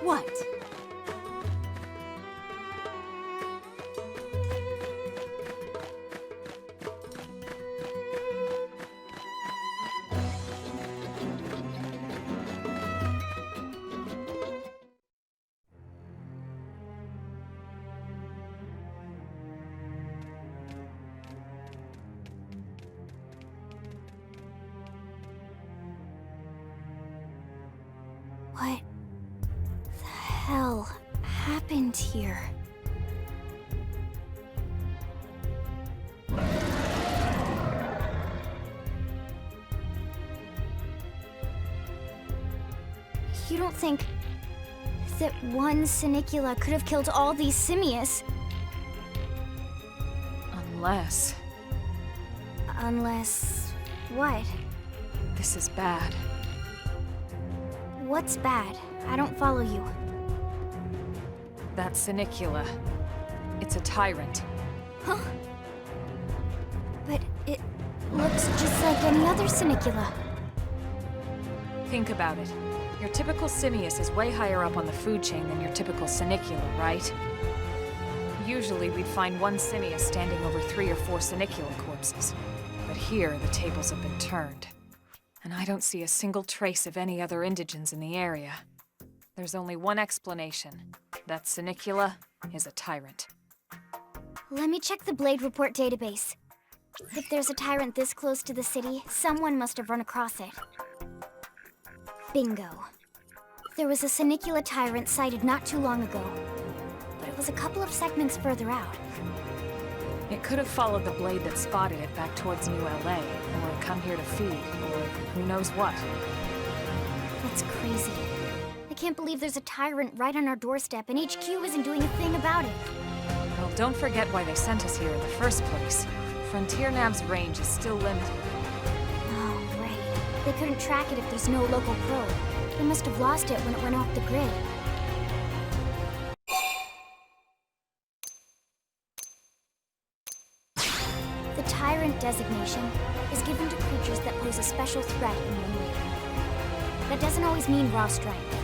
What? What the hell happened here? You don't think that one Sinicula could have killed all these simius? Unless... Unless... what? This is bad. What's bad? I don't follow you. That Senicula. It's a tyrant. Huh? But it looks just like any other Senicula. Think about it. Your typical Simius is way higher up on the food chain than your typical Senicula, right? Usually we'd find one Simius standing over 3 or 4 Senicula corpses. But here, the tables have been turned. And I don't see a single trace of any other indigents in the area. There's only one explanation. That Senicula is a tyrant. Let me check the Blade Report database. If there's a tyrant this close to the city, someone must have run across it. Bingo. There was a Senicula tyrant sighted not too long ago, but it was a couple of segments further out. It could have followed the blade that spotted it back towards New LA, or come here to feed, or who knows what. That's crazy. I can't believe there's a tyrant right on our doorstep, and HQ isn't doing a thing about it. Well, don't forget why they sent us here in the first place. Frontier Nav's range is still limited. Oh, right. They couldn't track it if there's no local probe. They must have lost it when it went off the grid. The Tyrant designation is given to creatures that pose a special threat in one way. That doesn't always mean raw strength.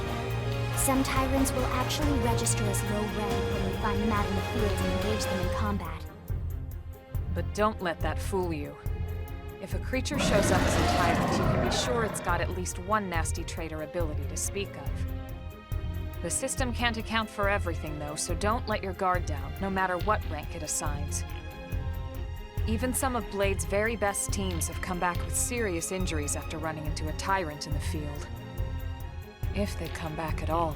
Some Tyrants will actually register as low rank when we find them out in the field and engage them in combat. But don't let that fool you. If a creature shows up as a tyrant, you can be sure it's got at least one nasty trait or ability to speak of. The system can't account for everything, though, so don't let your guard down, no matter what rank it assigns. Even some of Blade's very best teams have come back with serious injuries after running into a tyrant in the field. If they come back at all.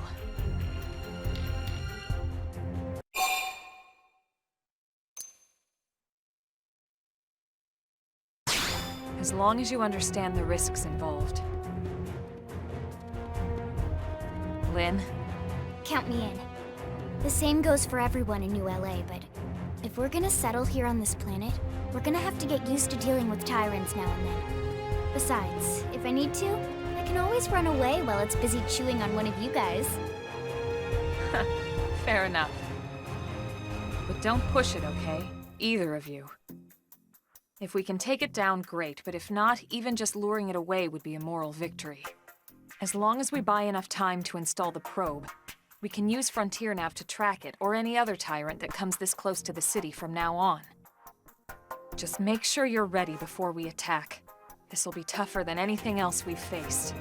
As long as you understand the risks involved. Lynn? Count me in. The same goes for everyone in New LA, but if we're gonna settle here on this planet, we're gonna have to get used to dealing with tyrants now and then. Besides, if I need to, I can always run away while it's busy chewing on one of you guys. Fair enough. But don't push it, okay? Either of you. If we can take it down, great, but if not, even just luring it away would be a moral victory. As long as we buy enough time to install the probe, we can use Frontier Nav to track it, or any other tyrant that comes this close to the city from now on. Just make sure you're ready before we attack. This'll be tougher than anything else we've faced.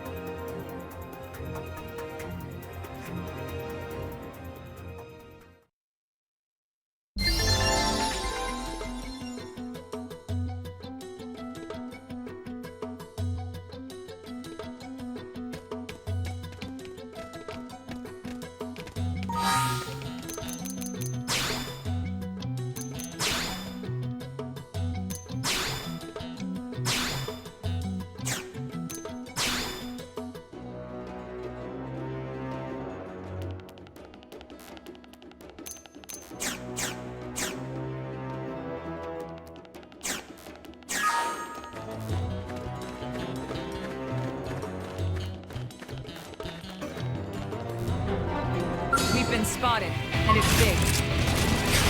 Been spotted, and it's big.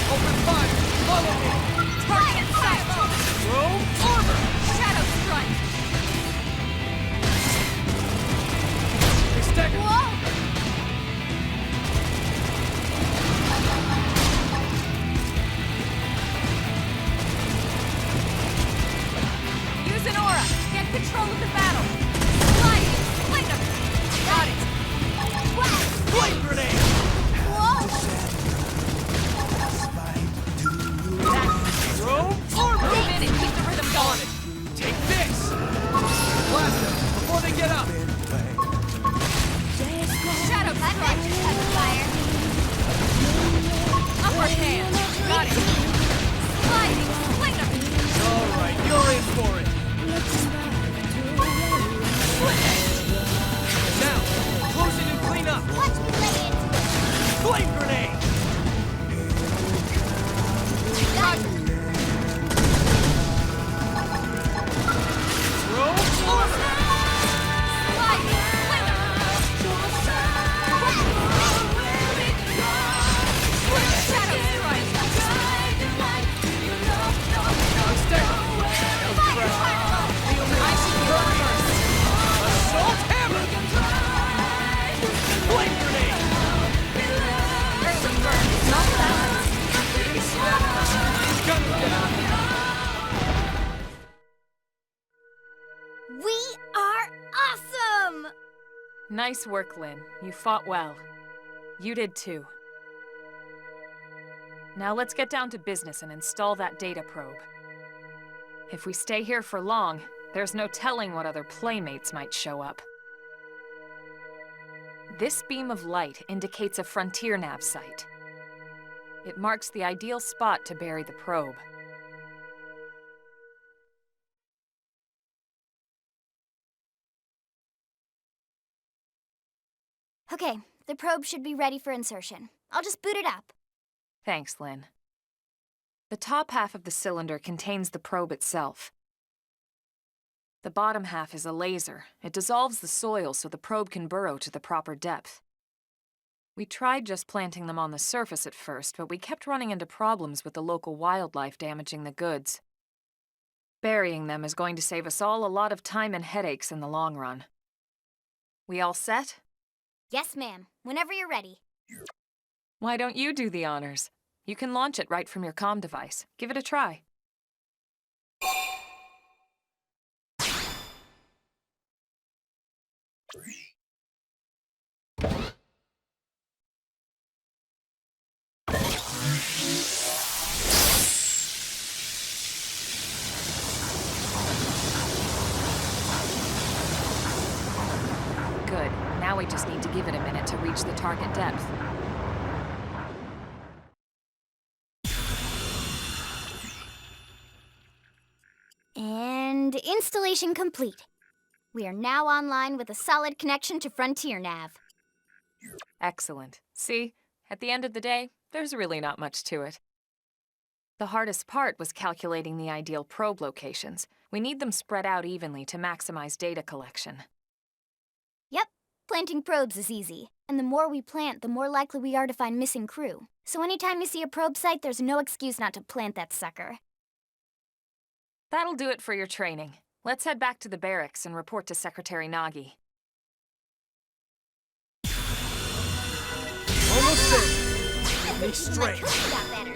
Open fire! Follow me! Target sight! Roam armor! Shadow strike! They stagger! Whoa! Use an aura! Get control of the battle! Sliding! Slinger! Got it! Flame grenade! Roam armor! Move in and keep the rhythm going! Take this! Blast them before they get up! Shadow strike! Fire! Upper hand! Got it! Sliding! Slinger! Alright, you're in for it! Now, close it and clean up! Watch me lay into it! Flame grenade! Roam armor! We are awesome! Nice work, Lynn. You fought well. You did too. Now let's get down to business and install that data probe. If we stay here for long, there's no telling what other playmates might show up. This beam of light indicates a frontier nav site. It marks the ideal spot to bury the probe. Okay, the probe should be ready for insertion. I'll just boot it up. Thanks, Lynn. The top half of the cylinder contains the probe itself. The bottom half is a laser. It dissolves the soil so the probe can burrow to the proper depth. We tried just planting them on the surface at first, but we kept running into problems with the local wildlife damaging the goods. Burying them is going to save us all a lot of time and headaches in the long run. We all set? Yes, ma'am. Whenever you're ready. Why don't you do the honors? You can launch it right from your comm device. Give it a try. Good. Now we just need to give it a minute to reach the target depth. And installation complete. We are now online with a solid connection to Frontier Nav. Excellent. See, at the end of the day, there's really not much to it. The hardest part was calculating the ideal probe locations. We need them spread out evenly to maximize data collection. Yep, planting probes is easy. And the more we plant, the more likely we are to find missing crew. So anytime you see a probe site, there's no excuse not to plant that sucker. That'll do it for your training. Let's head back to the barracks and report to Secretary Nagi. Almost there. Give me strength. My cookie got better.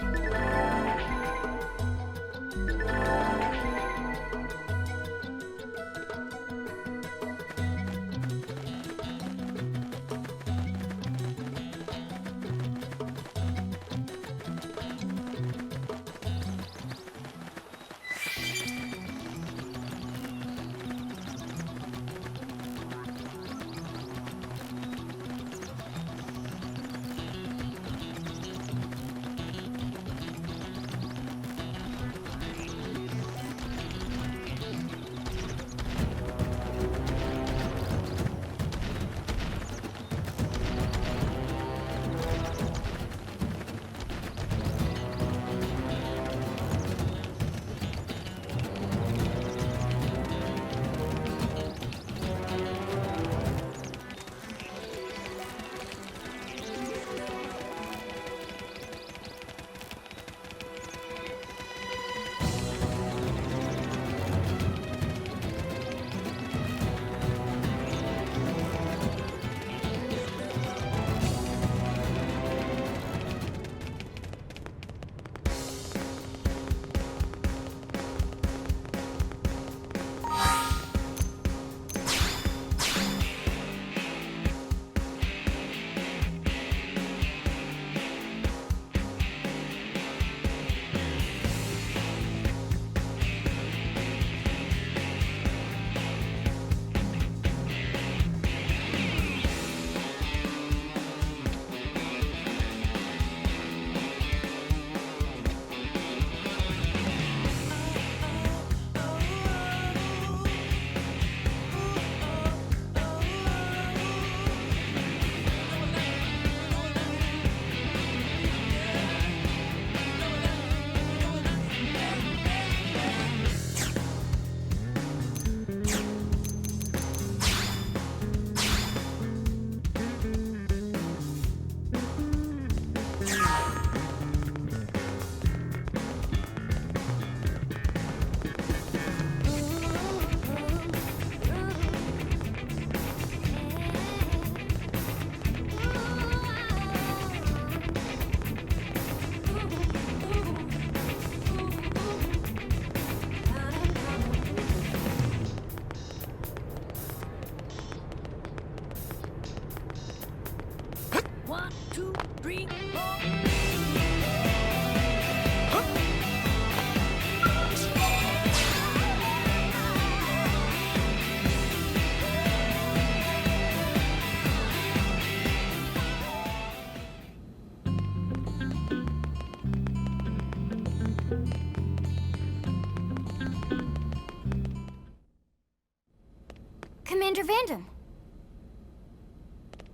Commander Vandam!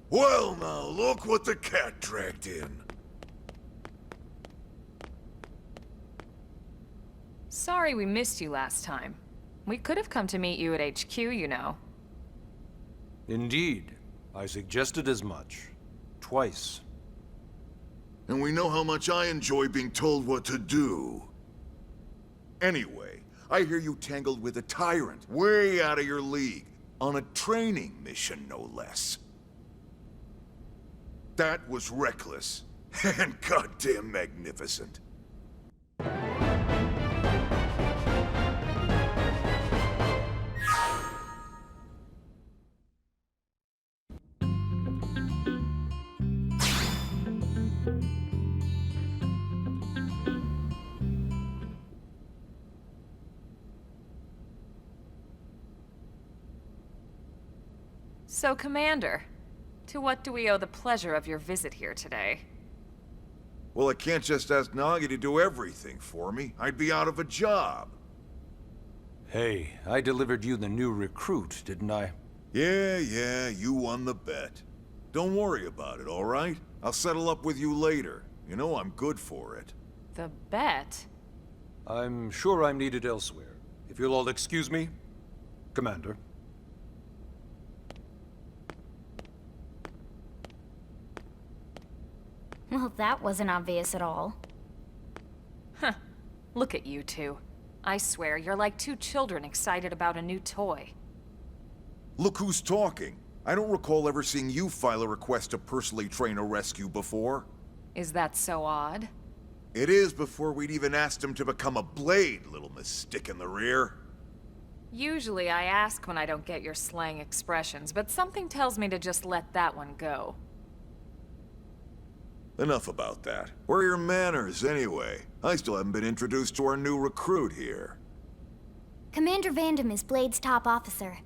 Well now, look what the cat dragged in. Sorry we missed you last time. We could have come to meet you at HQ, you know. Indeed. I suggested as much. Twice. And we know how much I enjoy being told what to do. Anyway, I hear you tangled with a tyrant, way out of your league, on a training mission, no less. That was reckless, and goddamn magnificent. So, Commander, to what do we owe the pleasure of your visit here today? Well, I can't just ask Nagi to do everything for me. I'd be out of a job. Hey, I delivered you the new recruit, didn't I? Yeah, you won the bet. Don't worry about it, all right? I'll settle up with you later. You know I'm good for it. The bet? I'm sure I'm needed elsewhere. If you'll all excuse me, Commander. Well, that wasn't obvious at all. Huh. Look at you two. I swear, you're like two children excited about a new toy. Look who's talking. I don't recall ever seeing you file a request to personally train a rescue before. Is that so odd? It is before we'd even asked him to become a blade, little miss stick in the rear. Usually I ask when I don't get your slang expressions, but something tells me to just let that one go. Enough about that. Where are your manners, anyway? I still haven't been introduced to our new recruit here. Commander Vandam is Blade's top officer.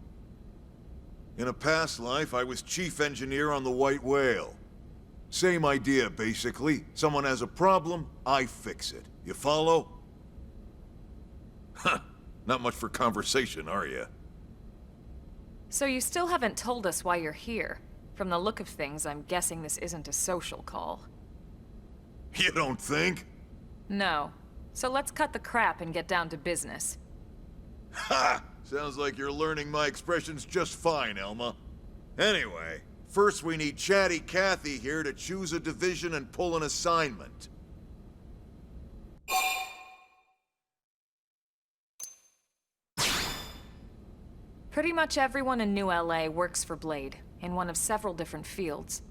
In a past life, I was chief engineer on the White Whale. Same idea, basically. Someone has a problem, I fix it. You follow? Huh. Not much for conversation, are you? So you still haven't told us why you're here. From the look of things, I'm guessing this isn't a social call. You don't think? No. So let's cut the crap and get down to business. Ha! Sounds like you're learning my expressions just fine, Elma. Anyway, first we need Chatty Cathy here to choose a division and pull an assignment. Pretty much everyone in New LA works for Blade, in one of several different fields.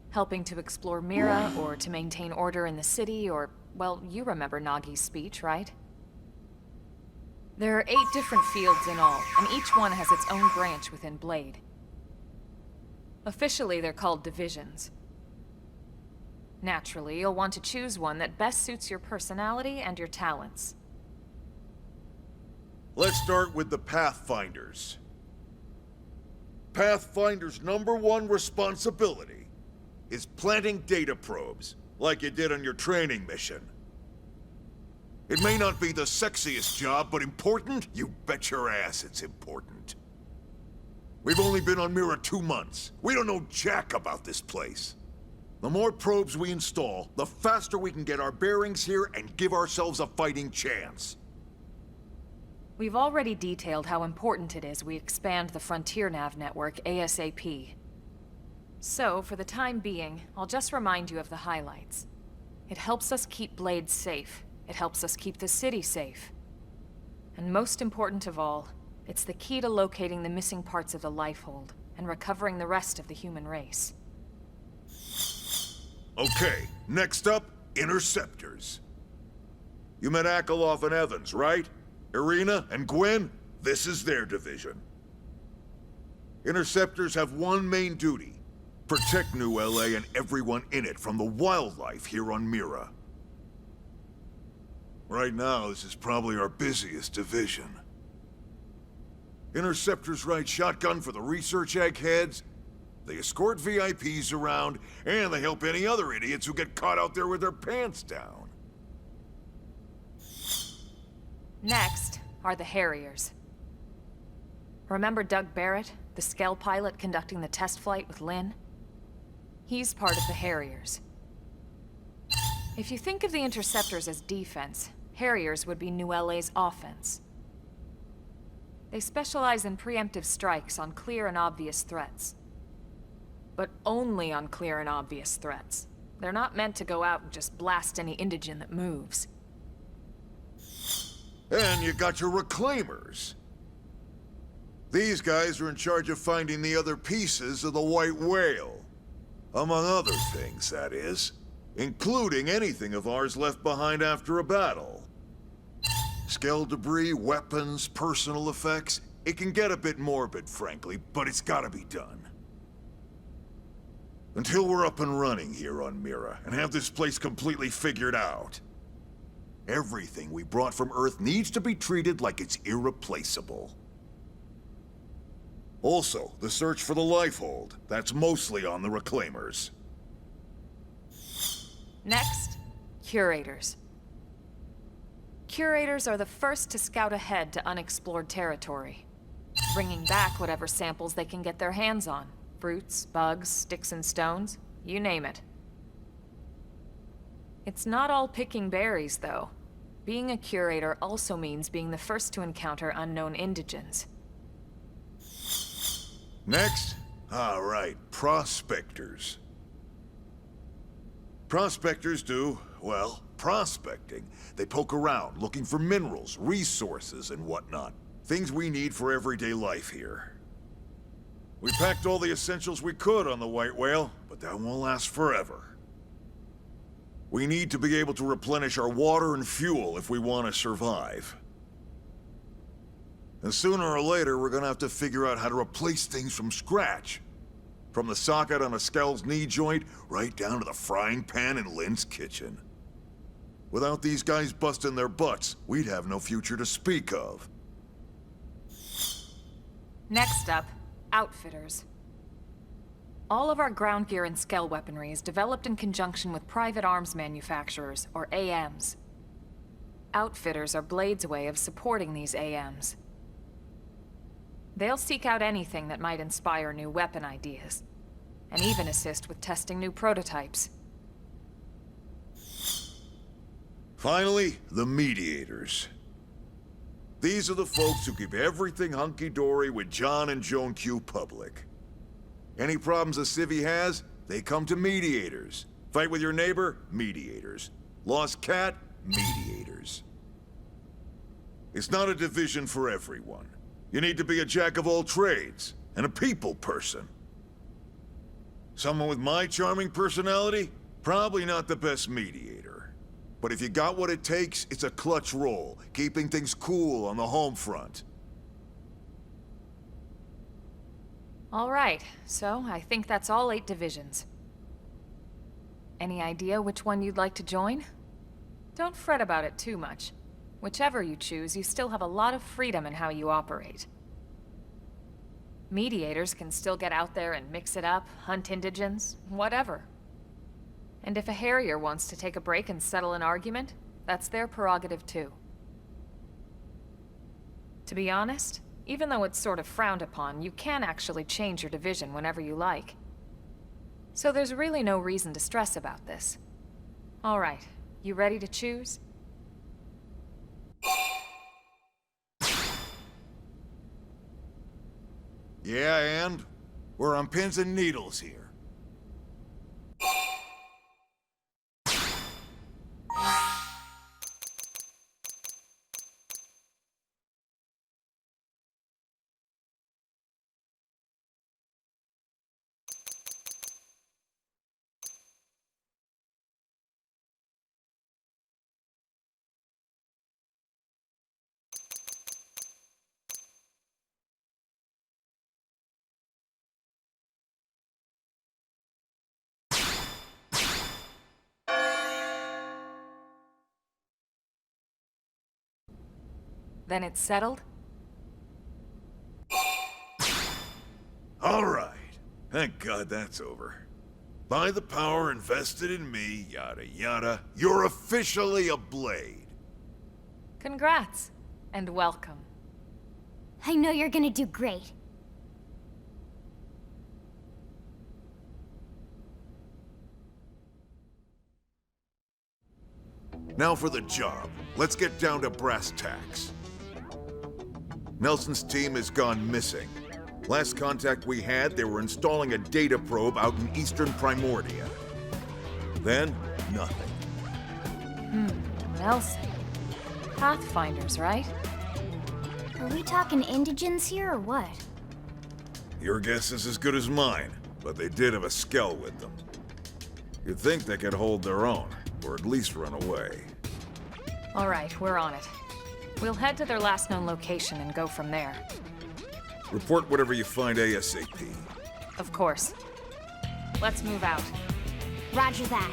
Helping to explore Mira, or to maintain order in the city, or, well, you remember Nagi's speech, right? There are 8 different fields in all, and each one has its own branch within Blade. Officially, they're called divisions. Naturally, you'll want to choose one that best suits your personality and your talents. Let's start with the Pathfinders. Pathfinder's #1 responsibility is planting data probes, like you did on your training mission. It may not be the sexiest job, but important? You bet your ass it's important. We've only been on Mira 2 months. We don't know jack about this place. The more probes we install, the faster we can get our bearings here and give ourselves a fighting chance. We've already detailed how important it is we expand the Frontier Nav network ASAP. So, for the time being, I'll just remind you of the highlights. It helps us keep Blade safe. It helps us keep the city safe. And most important of all, it's the key to locating the missing parts of the Lifehold and recovering the rest of the human race. Okay, next up, Interceptors. You met Akalov and Evans, right? Irina and Gwen? This is their division. Interceptors have one main duty. Protect New LA and everyone in it from the wildlife here on Mira. Right now, this is probably our busiest division. Interceptors ride shotgun for the research eggheads, they escort VIPs around, and they help any other idiots who get caught out there with their pants down. Next are the Harriers. Remember Doug Barrett, The Skell pilot conducting the test flight with Lynn? He's part of the Harriers. If you think of the Interceptors as defense, Harriers would be New LA's offense. They specialize in preemptive strikes on clear and obvious threats. But only on clear and obvious threats. They're not meant to go out and just blast any indigene that moves. And you got your Reclaimers. These guys are in charge of finding the other pieces of the White Whale. Among other things, that is. Including anything of ours left behind after a battle. Skell debris, weapons, personal effects. It can get a bit morbid, frankly, but it's gotta be done. Until we're up and running here on Mira, and have this place completely figured out. Everything we brought from Earth needs to be treated like it's irreplaceable. Also, the search for the Lifehold. That's mostly on the Reclaimers. Next, Curators. Curators are the first to scout ahead to unexplored territory, bringing back whatever samples they can get their hands on. Fruits, bugs, sticks and stones, you name it. It's not all picking berries, though. Being a curator also means being the first to encounter unknown indigens. Next? All right, prospectors. Prospectors do, well, prospecting. They poke around, looking for minerals, resources, and whatnot. Things we need for everyday life here. We packed all the essentials we could on the White Whale, but that won't last forever. We need to be able to replenish our water and fuel if we want to survive. And sooner or later, we're gonna have to figure out how to replace things from scratch. From the socket on a Skell's knee joint, right down to the frying pan in Lynn's kitchen. Without these guys busting their butts, we'd have no future to speak of. Next up, Outfitters. All of our ground gear and Skell weaponry is developed in conjunction with private arms manufacturers, or AMs. Outfitters are Blade's way of supporting these AMs. They'll seek out anything that might inspire new weapon ideas, and even assist with testing new prototypes. Finally, the Mediators. These are the folks who keep everything hunky-dory with John and Joan Q public. Any problems a civvy has, they come to Mediators. Fight with your neighbor? Mediators. Lost cat? Mediators. It's not a division for everyone. You need to be a jack of all trades, and a people person. Someone with my charming personality? Probably not the best mediator. But if you got what it takes, it's a clutch role, keeping things cool on the home front. All right, so I think that's all 8 divisions. Any idea which one you'd like to join? Don't fret about it too much. Whichever you choose, you still have a lot of freedom in how you operate. Mediators can still get out there and mix it up, hunt indigens, whatever. And if a Harrier wants to take a break and settle an argument, that's their prerogative too. To be honest, even though it's sort of frowned upon, you can actually change your division whenever you like. So there's really no reason to stress about this. All right, you ready to choose? Yeah, and? We're on pins and needles here. Then it's settled? All right. Thank God that's over. By the power invested in me, yada yada, you're officially a Blade. Congrats, and welcome. I know you're gonna do great. Now for the job. Let's get down to brass tacks. Nelson's team has gone missing. Last contact we had, they were installing a data probe out in eastern Primordia. Then, nothing. Nelson. Pathfinders, right? Are we talking indigents here or what? Your guess is as good as mine, but they did have a skell with them. You'd think they could hold their own, or at least run away. All right, we're on it. We'll head to their last known location and go from there. Report whatever you find ASAP. Of course. Let's move out. Roger that.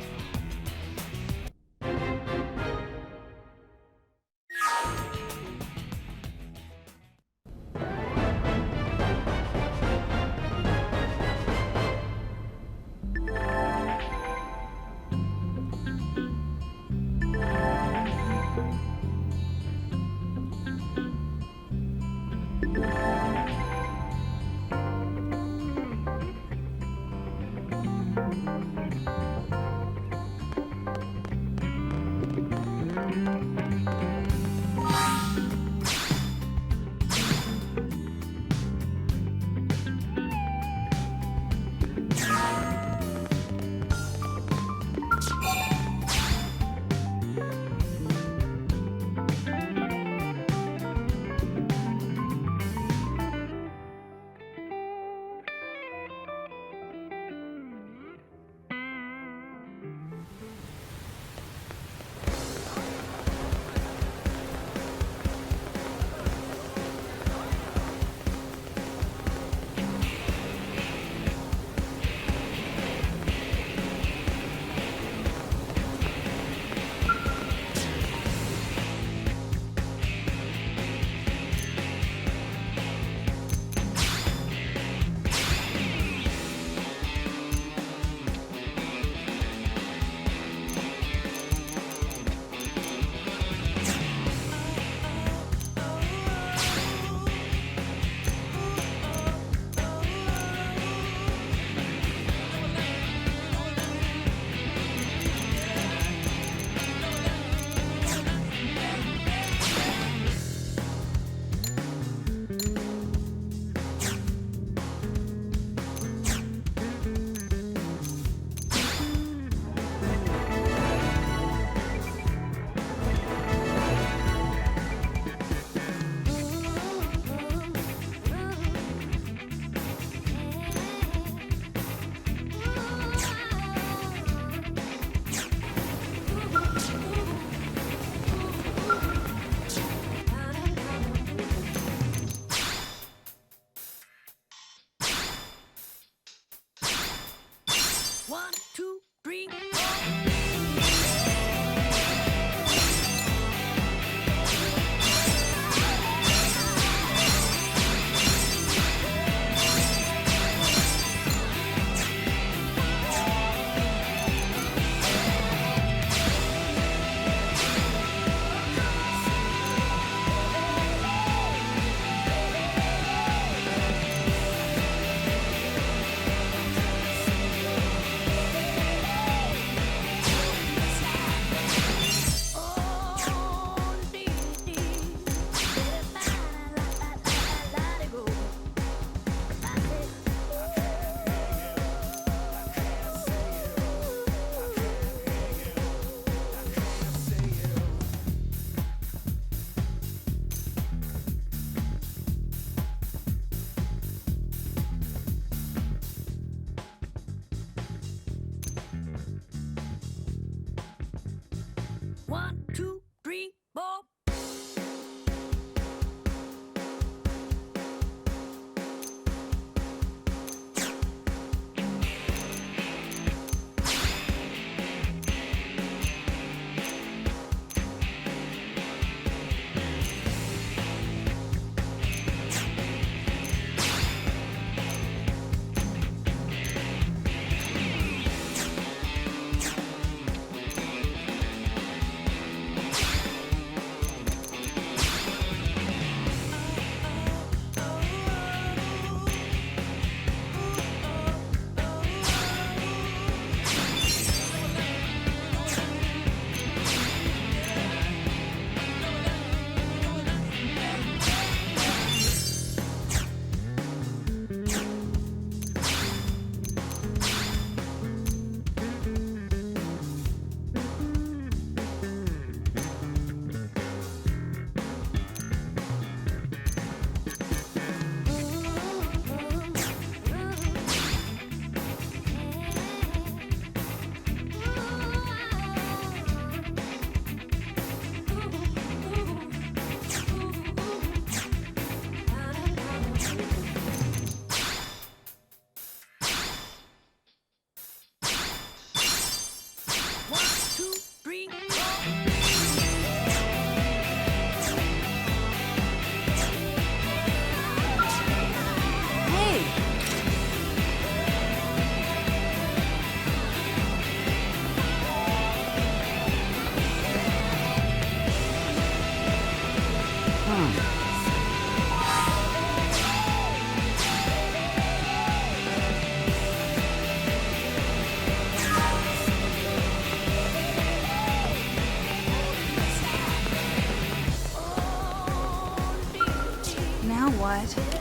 What?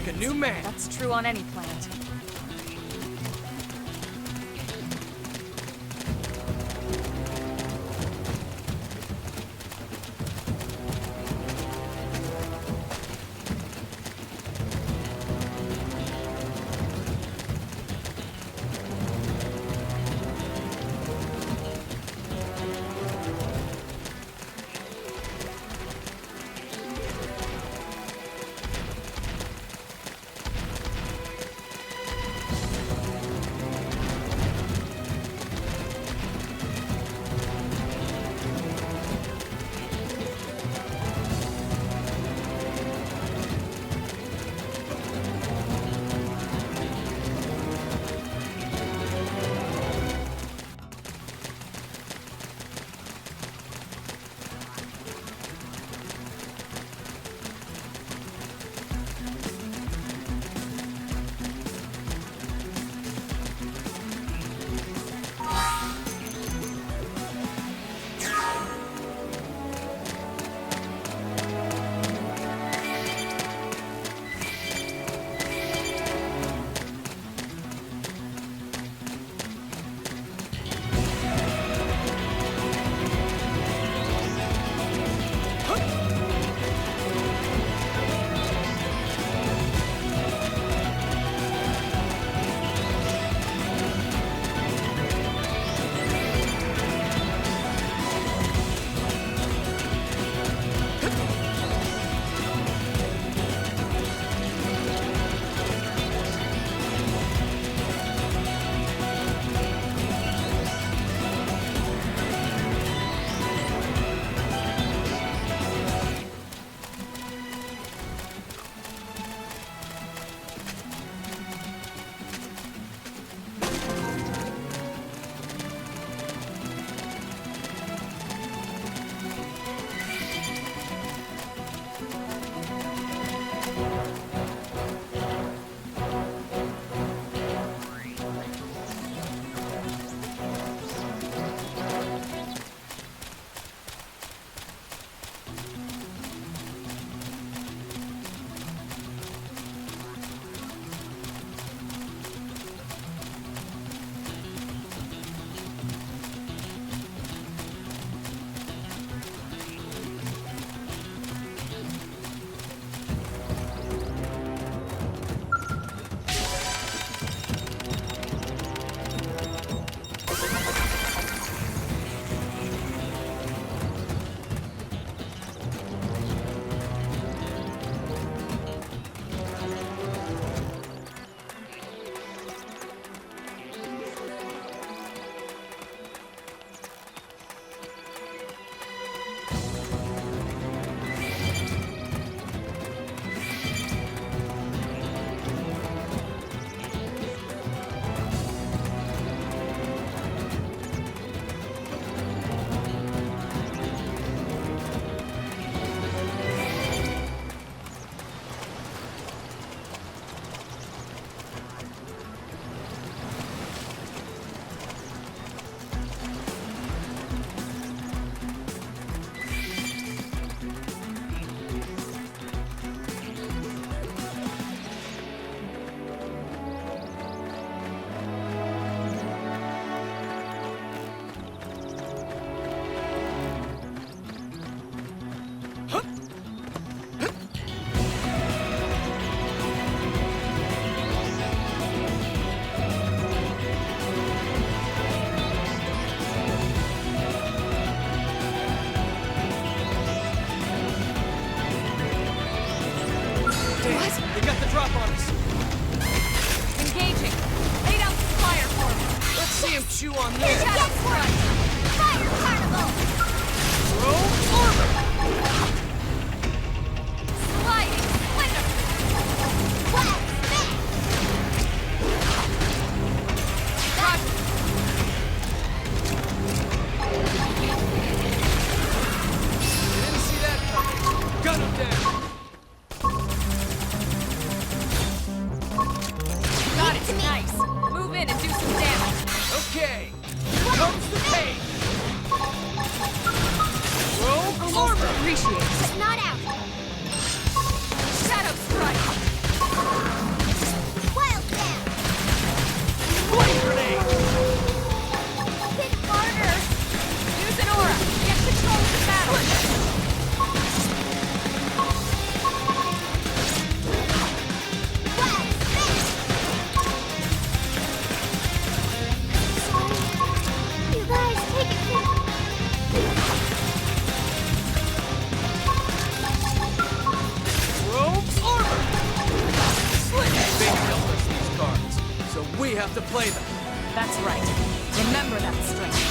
Like a new man. That's true on any planet. on us. Engaging. Lay down some fire for me. Let's see him chew on this. Get right! Fire carnival! Rogue armor! Sliding splinter. Web spin! Roger. Didn't see that coming. Gun him down. Got it. Nice. Move in and do some damage. Okay. Here comes the pain. Rogue armor! Appreciate it. But not out! Shadow strike. Wild Slam! Flame grenade! Hit harder! Use an aura. Get control of the battle. Web spin! Sorry. You guys, take it from... Rogue armor! Slick baby dealt us these cards, so we have to play them. That's right. Remember that strength.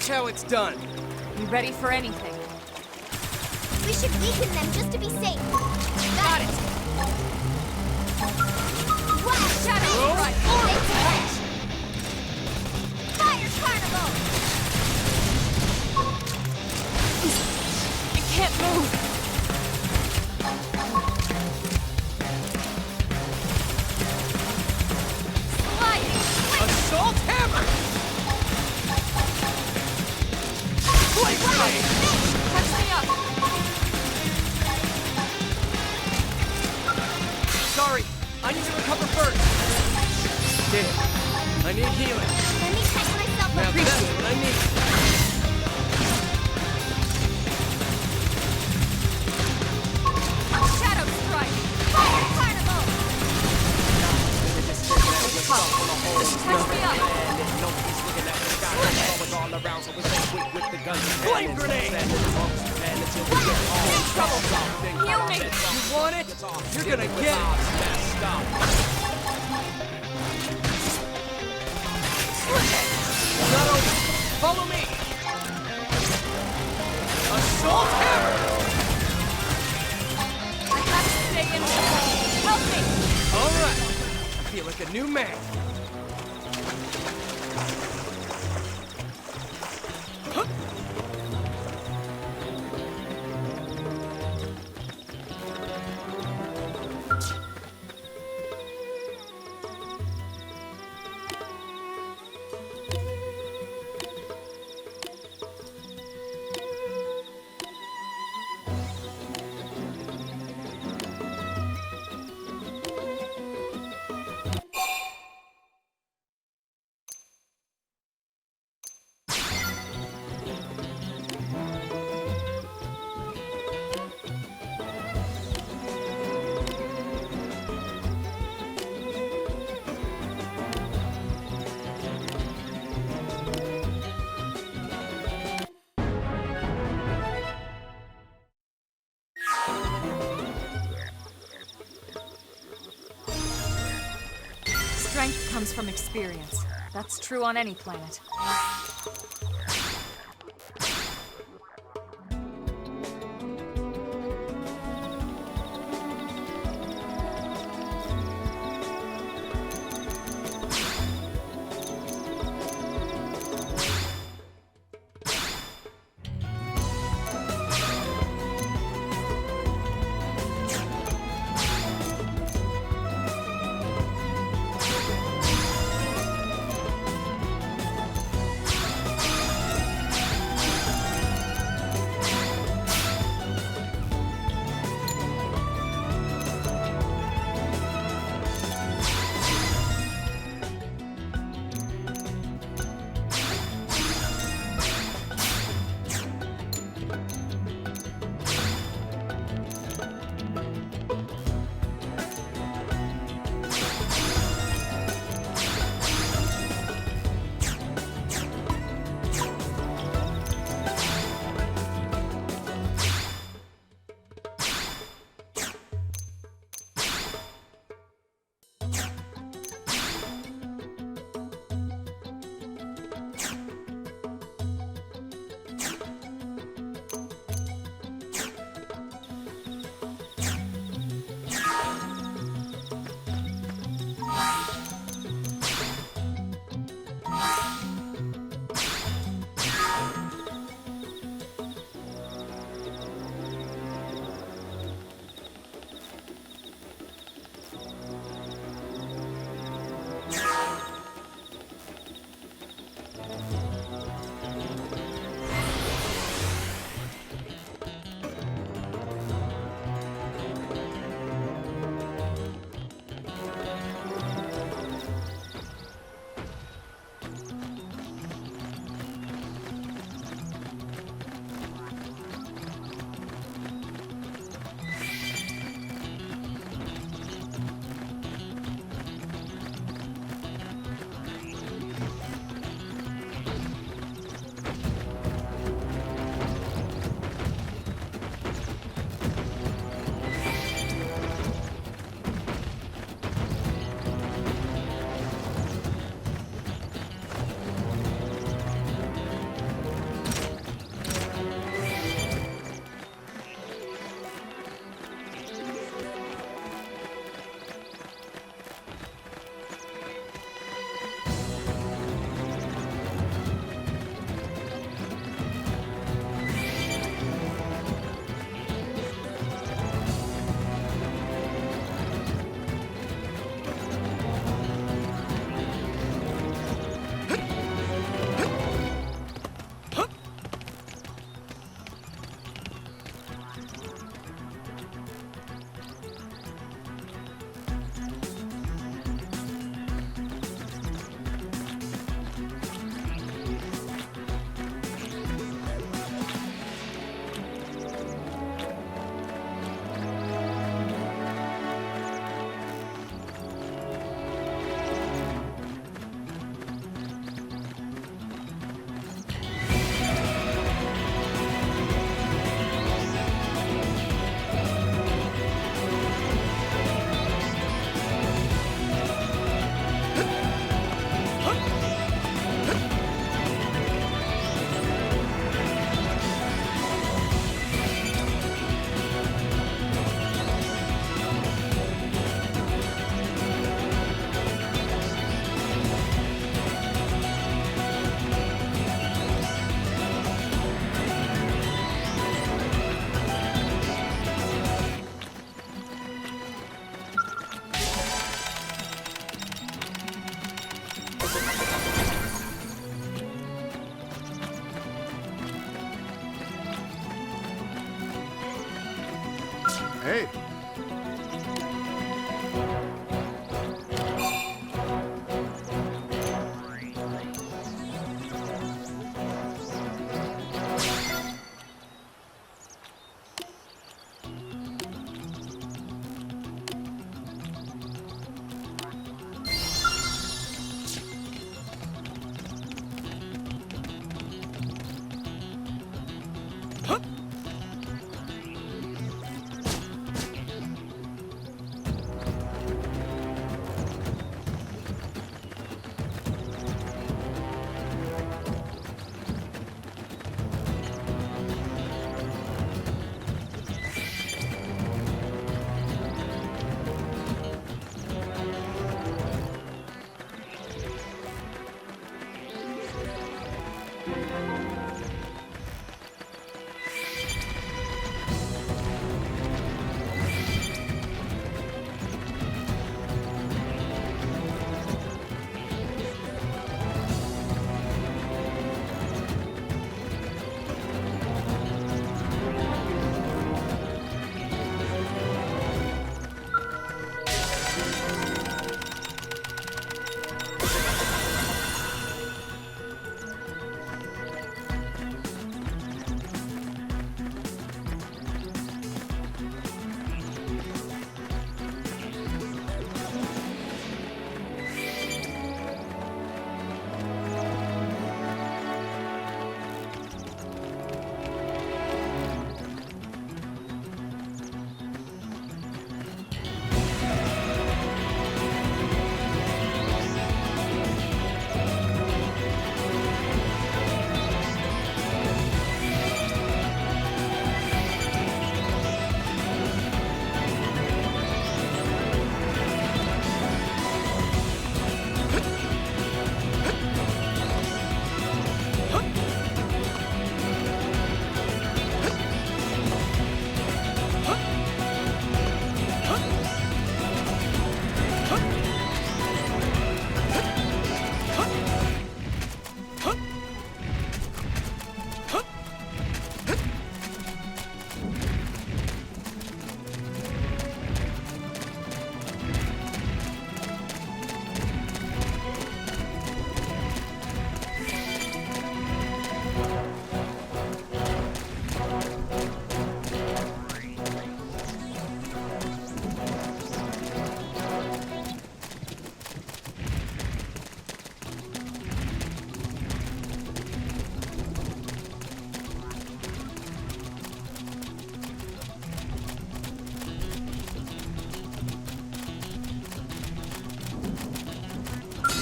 Watch how it's done. You ready for anything? We should weaken them just to be safe. Got it! Wow, Shadow Strike! Thanks, Fire Carnival! I can't move! Assault Hammer! Blade Blade! Catch me up! Sorry, I need to recover first. Damn, I need healing. Let me catch myself Now up. that's what I need. Shadow Strike! Fire Carnival! Catch me up! Flame grenade! In trouble! Heal me! You want it? You're gonna get it! Not over! Follow me! Assault Hammer! I have to stay in there! Help me! Alright! I feel like a new man! Strength comes from experience. That's true on any planet. Hey.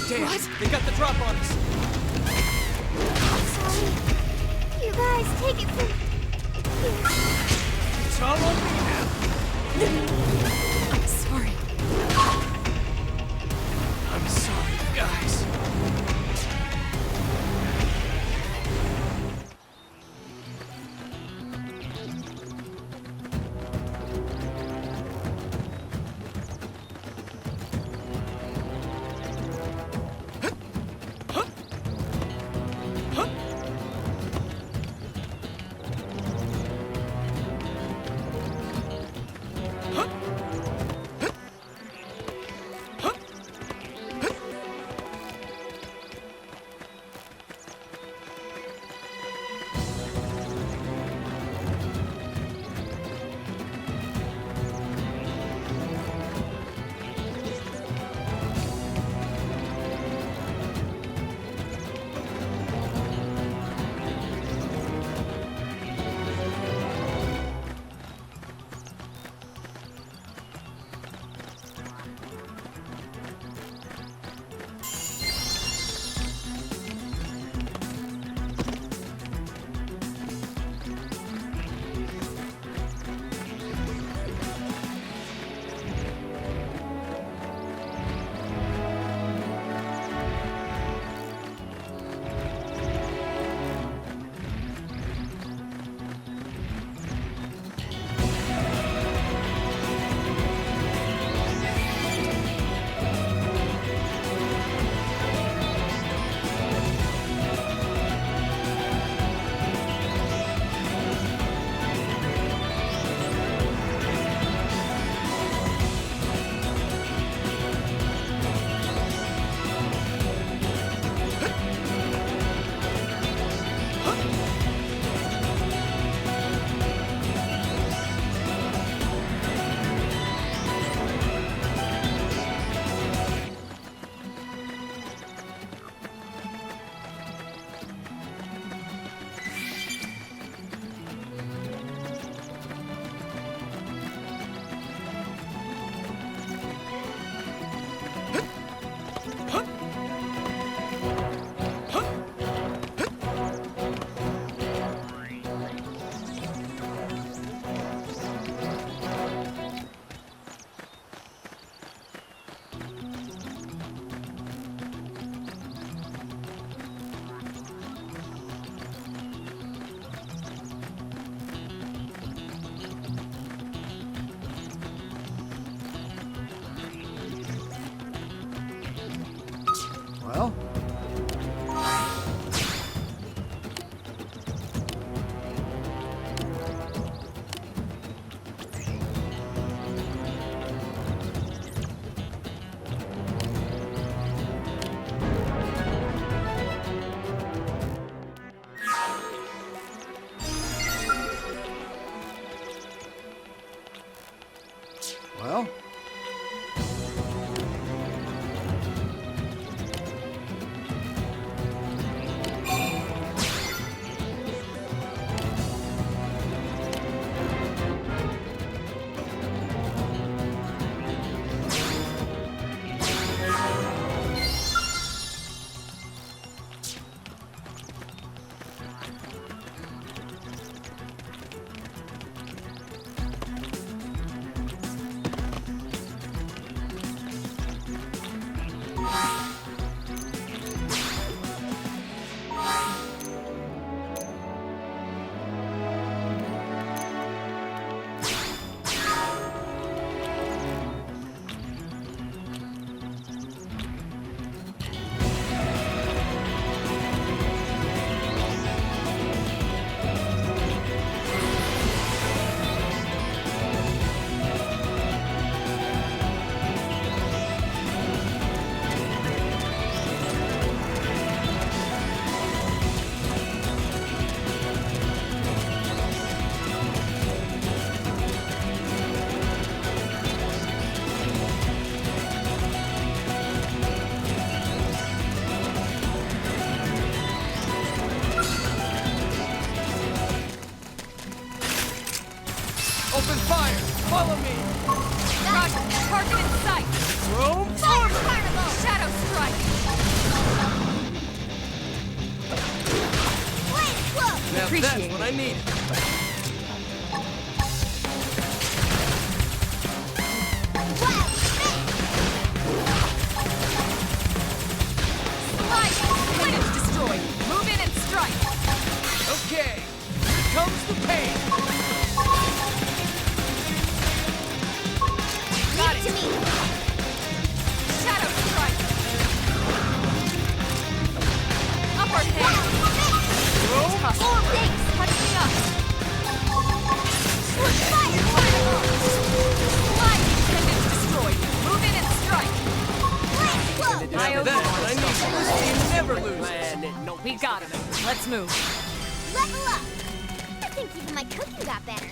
Damn, what? They got the drop on us. I'm sorry. You guys, take it from here. It's all on me now. I'm sorry. I'm sorry, guys. Huh? Open fire! Follow me! Roger, target in sight! Rome Fire forward! Carnival! Shadow strike! Blaze Club! Now Appreciate that's what I needed. Wild Slide! Finish destroyed! Move in and strike! Okay, here comes the pain. Got Leave it it! to me! Shadow strike! Upward hand! Tough. Orb Thanks! Touch me up! Fire Carnival! Slide! Finish destroyed! Move in and strike! Blaze Club! I owe That's you. what I need. This team never loses. We got him. Let's move. Level up! I think even my cooking got better.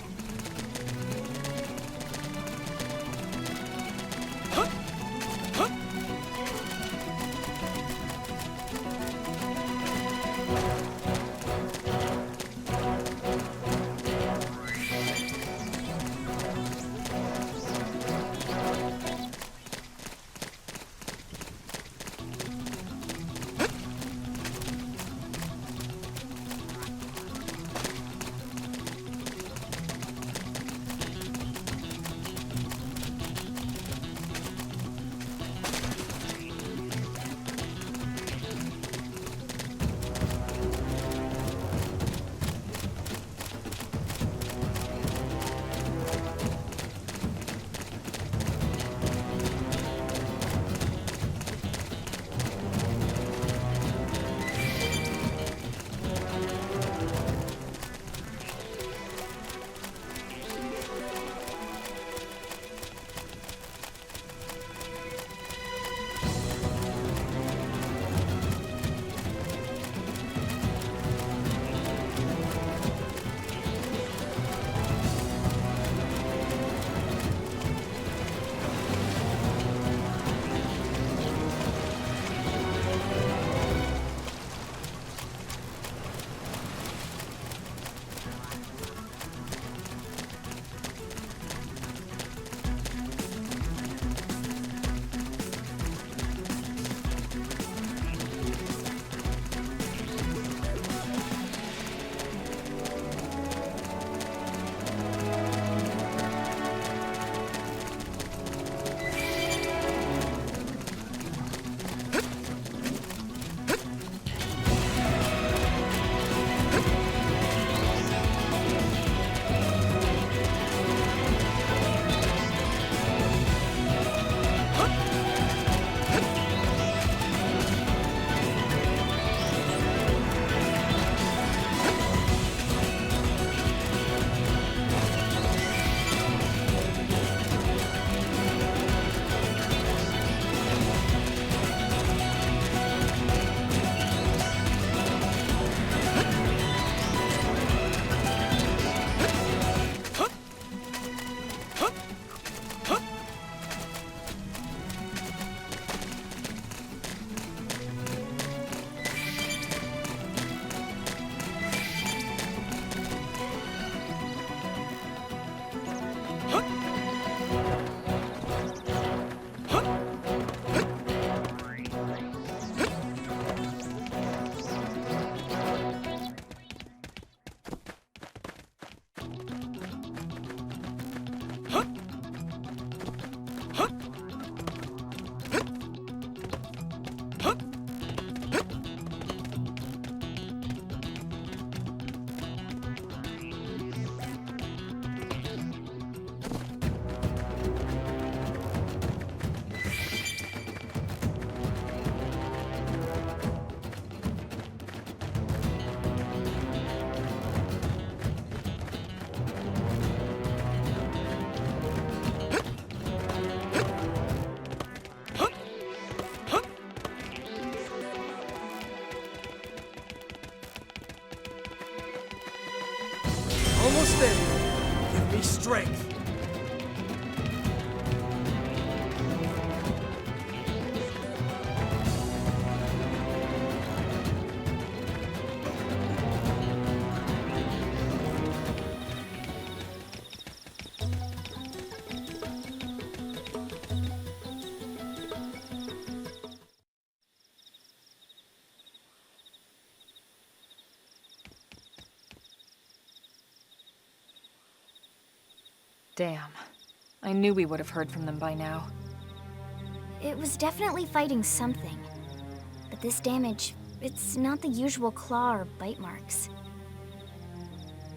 Almost there. Give me strength. Damn. I knew we would have heard from them by now. It was definitely fighting something. But this damage, it's not the usual claw or bite marks.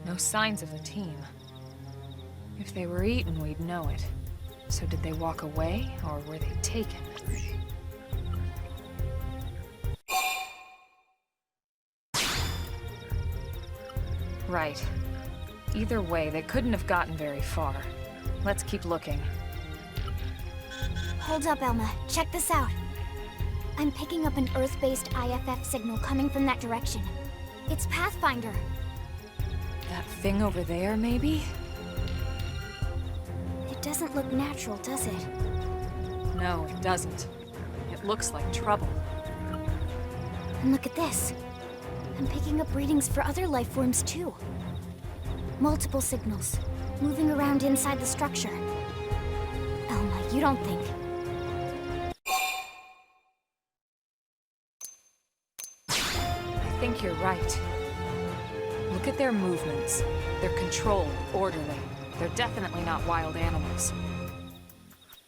No signs of the team. If they were eaten, we'd know it. So did they walk away, or were they taken? Right. Either way, they couldn't have gotten very far. Let's keep looking. Hold up, Elma. Check this out. I'm picking up an Earth-based IFF signal coming from that direction. It's Pathfinder. That thing over there, maybe? It doesn't look natural, does it? No, it doesn't. It looks like trouble. And look at this. I'm picking up readings for other life forms, too. Multiple signals, moving around inside the structure. Elma, you don't think... I think you're right. Look at their movements. They're controlled, orderly. They're definitely not wild animals.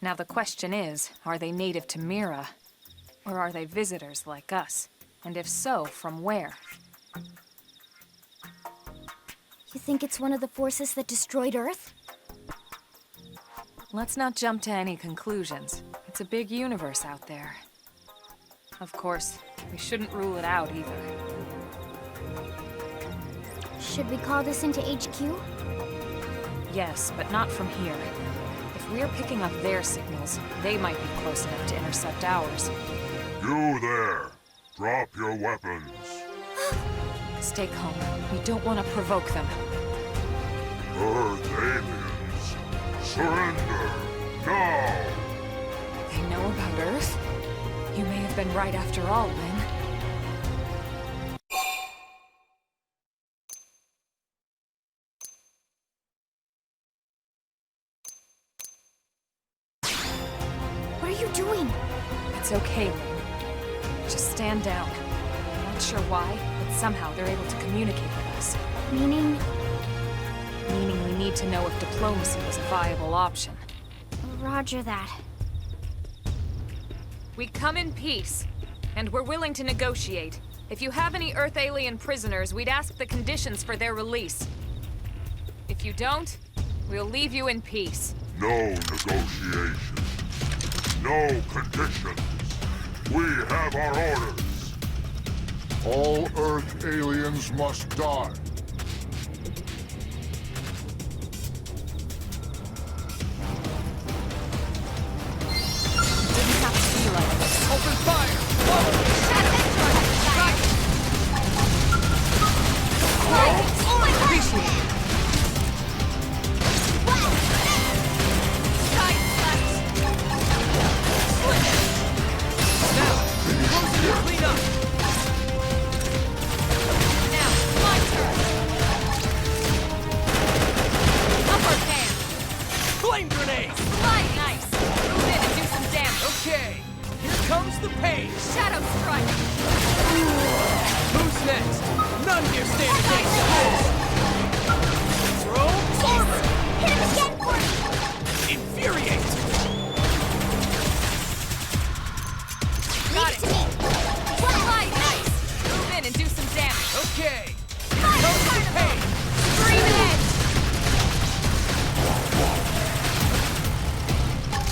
Now the question is, are they native to Mira? Or are they visitors like us? And if so, from where? You think it's one of the forces that destroyed Earth? Let's not jump to any conclusions. It's a big universe out there. Of course, we shouldn't rule it out either. Should we call this into HQ? Yes, but not from here. If we're picking up their signals, they might be close enough to intercept ours. You there! Drop your weapons! Stay calm. We don't want to provoke them. Earth aliens! Surrender! Now! They know about Earth? You may have been right after all, Lynn. What are you doing? It's okay, Lynn. Just stand down. I'm not sure why, but somehow they're able to communicate with us. Meaning? Meaning we need to know if diplomacy was a viable option. Roger that. We come in peace, and we're willing to negotiate. If you have any Earth alien prisoners, we'd ask the conditions for their release. If you don't, we'll leave you in peace. No negotiation. No conditions. We have our orders. All Earth aliens must die. Didn't have to be like this. Open fire! Whoa! Appreciate it. Clean up! Now, my turn. Upper hand. Flame grenade! Slide nice. Move in and do some damage. Okay, here comes the pain! Shadow strike. Who's next? None here stand against this! Throw forward! Hit him again for me! Infuriate! Got Leave it. it to me! Slide nice. Move in and do some damage. Okay, here comes the pain! Scream ahead.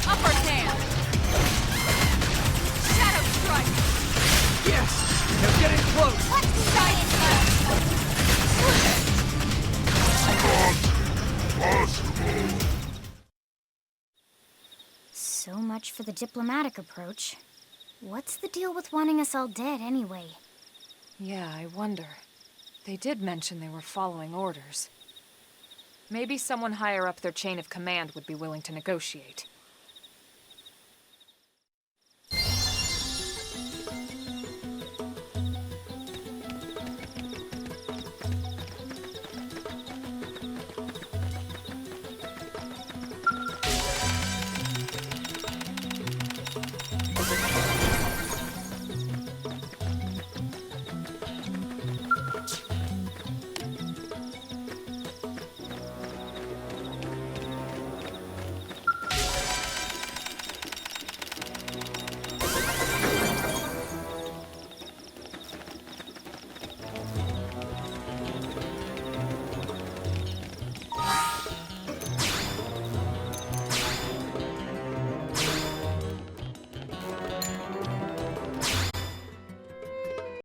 Upper hand. Shadow strike. Yes! Now getting close! Side Possible. So much for the diplomatic approach. What's the deal with wanting us all dead, anyway? Yeah, I wonder. They did mention they were following orders. Maybe someone higher up their chain of command would be willing to negotiate.